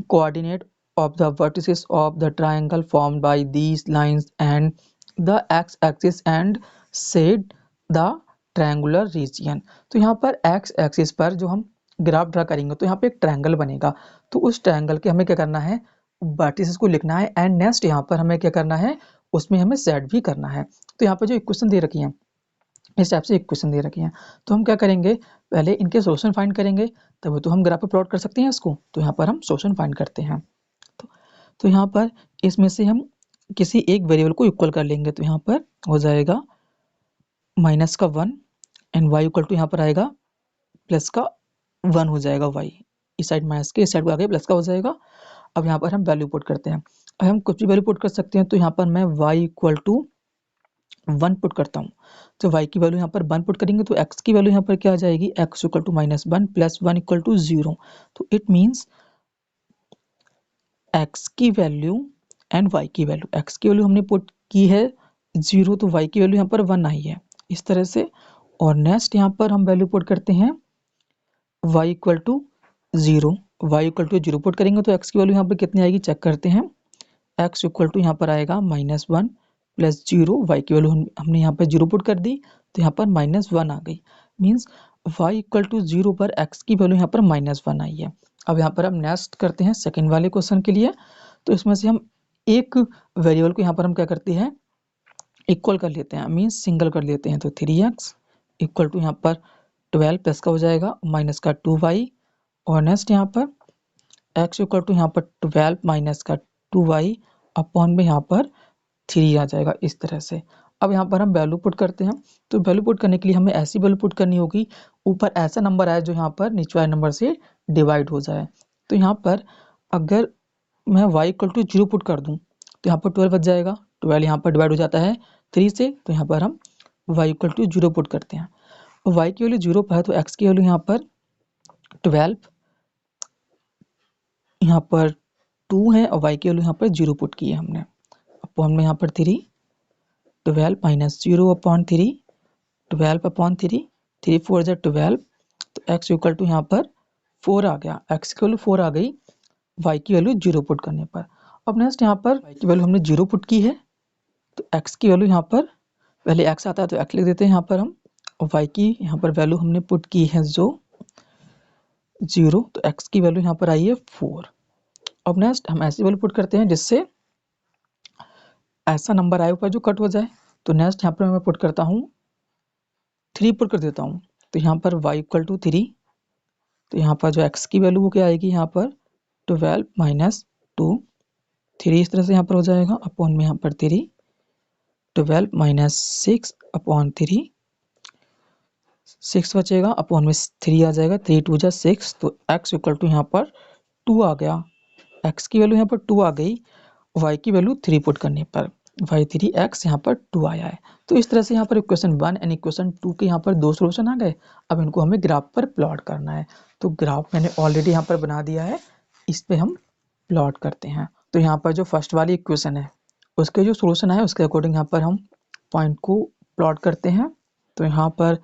coordinate of the vertices of the triangle formed by these lines and the x-axis and set the triangular region। तो यहाँ पर x-axis पर जो हम ग्राफ ड्रा करेंगे तो यहाँ पे एक ट्रायंगल बनेगा। तो उस ट्रायंगल के हमें क्या करना है, वर्टिसेस को लिखना है एंड नेक्स्ट यहाँ पर हमें क्या करना है, उसमें हमें सेट भी करना है। तो यहाँ पर जो इक्वेशन दे रखी है इस टाइप से इक्वेशन दे रखी है, तो हम क्या करेंगे, पहले इनके सोल्यूशन फाइंड करेंगे तब तो हम ग्राफ पे प्लॉट कर सकते हैं इसको। तो यहाँ पर हम सोल्यूशन फाइंड करते हैं। तो यहाँ पर इसमें से हम किसी एक वेरिएबल को इक्वल कर लेंगे। तो यहाँ पर हो जाएगा -1 एंड y इक्वल टू यहाँ पर आएगा +1 हो जाएगा y। इस साइड माइनस के इस साइड को आगे प्लस का हो जाएगा। अब यहाँ पर हम वैल्यू पुट करते हैं। अब हम कुछ भी वैल्यू पुट कर सकते हैं। तो यहाँ पर मैं y इक्वल टू 1 पुट करता हूँ। तो y की वैल्यू यहाँ पर 1 पुट करेंगे तो x की वैल्यू यहाँ पर क्या आ जाएगी, x equal to -1 + 1 equal to 0। तो इट मीन्स x की वैल्यू एंड y की वैल्यू, x की वैल्यू हमने पुट की है 0 तो y की वैल्यू यहाँ पर 1 आई है इस तरह से। और नेक्स्ट यहाँ पर हम वैल्यू पुट करते हैं y equal to 0, y equal to 0 put करेंगे तो x की वैल्यू यहाँ पर कितनी आएगी चेक करते हैं। x इक्वल टू यहाँ पर आएगा -1 + 0, y की वैल्यू हमने यहाँ पर 0 पुट कर दी तो यहाँ पर -1 आ गई। मीन्स y इक्वल टू 0 पर x की वैल्यू यहाँ पर -1 आई है। अब यहाँ पर हम नेक्स्ट करते हैं सेकंड वाले क्वेश्चन के लिए। तो इसमें से हम एक वेरिएबल को यहाँ पर हम क्या करते हैं, इक्वल कर लेते हैं, मीन्स सिंगल कर लेते हैं। तो 3x इक्वल टू यहाँ पर 12 प्लस का हो जाएगा माइनस का 2y। और नेक्स्ट यहाँ पर x इक्वल टू यहाँ पर 12 माइनस का 2y अपॉन में यहाँ पर 3 आ जाएगा इस तरह से। अब यहाँ पर हम वैल्यू पुट करते हैं। तो वैल्यू पुट करने के लिए हमें ऐसी वैल्यू पुट करनी होगी ऊपर ऐसा नंबर आए जो यहाँ पर नीचे वाले नंबर से डिवाइड हो जाए। तो यहाँ पर अगर मैं y इक्वल टू 0 पुट कर दूँ तो यहाँ पर 12 बच जाएगा। 12 यहाँ पर डिवाइड हो जाता है 3 से, तो यहाँ पर हम y इक्वल टू 0 पुट करते हैं। और y की वैल्यू 0 पर है तो x की वैल्यू यहाँ पर 12 यहाँ पर 2 है और y की वैल्यू यहाँ पर 0 पुट की है हमने। अपॉन में यहाँ पर 3, 12 माइनस 0 अपॉन 3, 12 अपॉन 3, 3 4 जा 12। तो x इक्वल टू यहाँ पर 4 आ गया, x की वैल्यू 4 आ गई y की वैल्यू 0 पुट करने पर। अब नेक्स्ट यहाँ पर y की वैल्यू हमने 0 पुट की है तो x की वैल्यू यहाँ पर पहले x आता है तो x लिख देते हैं यहाँ पर हम, और y की यहाँ पर वैल्यू हमने पुट की है जो 0, तो x की वैल्यू यहाँ पर आई है 4। अब नेक्स्ट हम ऐसी वैल्यू पुट करते हैं जिससे ऐसा नंबर आए ऊपर जो कट हो जाए। तो नेक्स्ट यहाँ पर मैं पुट करता हूँ 3 पुट कर देता हूँ। तो यहाँ पर y इक्वल टू 3, तो यहाँ पर जो x की वैल्यू वो क्या आएगी यहाँ पर 12 माइनस 2, 3 इस तरह से यहाँ पर हो जाएगा अपॉन में यहाँ पर 3, 12 माइनस 6/3, 6 बचेगा, अपॉन में 3 आ जाएगा, 3 2 जा 6, तो x इक्वल टू यहाँ पर 2 आ गया। x की वैल्यू यहाँ पर 2 आ गई, y की वैल्यू 3 पुट करने पर y3 x यहाँ पर 2 आया है। तो इस तरह से यहाँ पर इक्वेशन 1 एंड इक्वेशन 2 के यहाँ पर 2 सॉल्यूशन आ गए। अब इनको हमें ग्राफ पर प्लॉट करना है। तो ग्राफ मैंने ऑलरेडी यहाँ पर बना दिया है, इस पे हम प्लॉट करते हैं। तो यहाँ पर जो फर्स्ट वाली इक्वेशन है उसके जो सॉल्यूशन है उसके अकॉर्डिंग यहाँ पर हम पॉइंट को प्लॉट करते हैं। तो यहाँ पर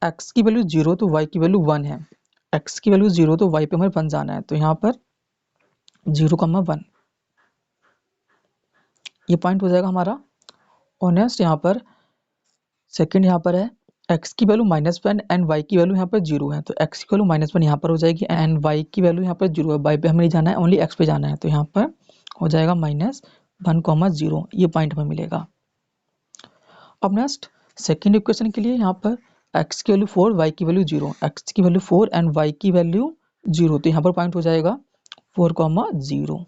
x की वैल्यू 0 तो y की वैल्यू 1 है, x की वैल्यू 0 तो y पे हमें 1 जाना है, तो यहाँ पर 0,1 ये पॉइंट हो जाएगा हमारा। और नेक्स्ट यहाँ पर सेकंड यहाँ पर है x की वैल्यू -1 एंड y की वैल्यू यहाँ पर 0 है, तो x की वैल्यू -1 यहाँ पर हो जाएगी एंड y की वैल्यू यहाँ पर 0 है, y पे हमें नहीं जाना है, ओनली x पे जाना है, तो यहाँ पर हो जाएगा -1,0 ये पॉइंट हमें मिलेगा। अब नेक्स्ट सेकंड इक्वेशन के लिए यहाँ पर x की वैल्यू 4 y की वैल्यू 0, x की वैल्यू 4 एंड y की वैल्यू 0, तो यहाँ पर पॉइंट हो जाएगा 4,0।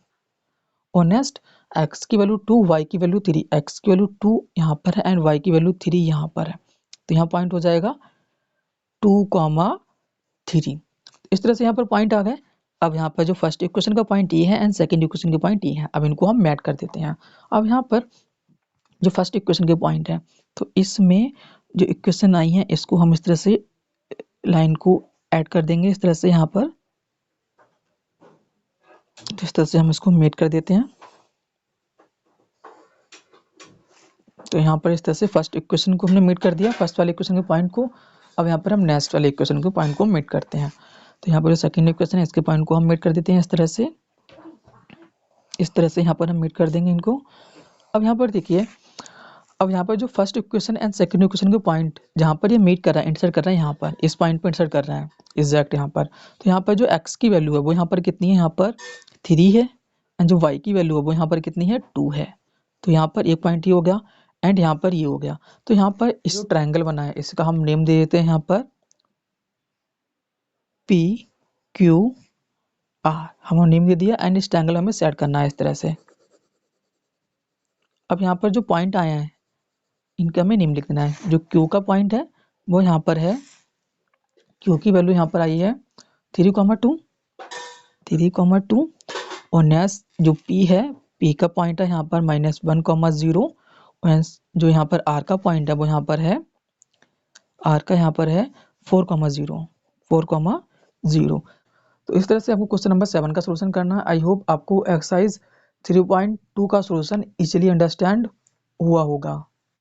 और नेक्स्ट x की वैल्यू 2 y की वैल्यू 3, x की वैल्यू 2 यहाँ पर है एंड y की वैल्यू 3 यहाँ पर है, तो यहाँ पॉइंट हो जाएगा 2,3। इस तरह से यहाँ पर पॉइंट आ गए। अब यहाँ पर जो फर्स्ट इक्वेशन का पॉइंट ये है एंड सेकंड इक्वेशन के पॉइंट ये है, अब इनको हम मैच कर देते हैं। अब यहाँ पर जो फर्स्ट इक्वेशन के पॉइंट है, तो इसमें जो इक्वेशन आई है इसको हम इस तरह से लाइन को ऐड कर देंगे, इस तरह से यहाँ पर, तो इस तरह से हम इसको मेट कर देते हैं। तो यहाँ पर इस तरह से फर्स्ट इक्वेशन को हमने मीट कर दिया, फर्स्ट वाले इक्वेशन के पॉइंट को। अब यहाँ पर हम नेक्स्ट वाले इक्वेशन के पॉइंट को मीट करते हैं। तो यहाँ पर जो सेकंड इक्वेशन है इसके पॉइंट को हम मीट कर देते हैं इस तरह से, इस तरह से यहाँ पर हम मीट कर देंगे इनको। अब यहाँ पर देखिए, अब यहाँ पर जो first equation and second equation के पॉइंट जहाँ पर ये मीट कर रहा है, इंसर्ट कर रहा है यहाँ पर, इस पॉइंट पर इंसर्ट कर रहा है एग्जैक्ट यहाँ पर। तो यहाँ पर जो x की वैल्यू है वो यहाँ पर कितनी है, यहाँ पर 3 है एंड जो y की वैल्यू है वो यहाँ पर कितनी है, 2 है। तो यहाँ पर एक पॉइंट ये हो गया एंड यहाँ पर ये हो गया। तो यहाँ पर इस ट्रायंगल बना है इसका हम नेम दे देते हैं यहाँ पर PQR, हम नेम दे दिया एंड इस ट्रायंगल हमें सेट करना है इस तरह से। अब यहाँ पर जो पॉइंट आया है इनका हमें नेम लिख देना है। जो Q का पॉइंट है वो यहाँ पर है, Q की वैल्यू यहाँ पर आई है 3,2 और नेक्स्ट जो P है, P का पॉइंट है यहाँ पर -1,0 और जो यहाँ पर R का पॉइंट है वो यहाँ पर है, R का यहाँ पर है 4,0। तो इस तरह से आपको क्वेश्चन नंबर 7 का सॉल्यूशन करना है। आई होप आपको एक्सरसाइज 3.2 का सॉल्यूशन इजीली अंडरस्टैंड हुआ होगा।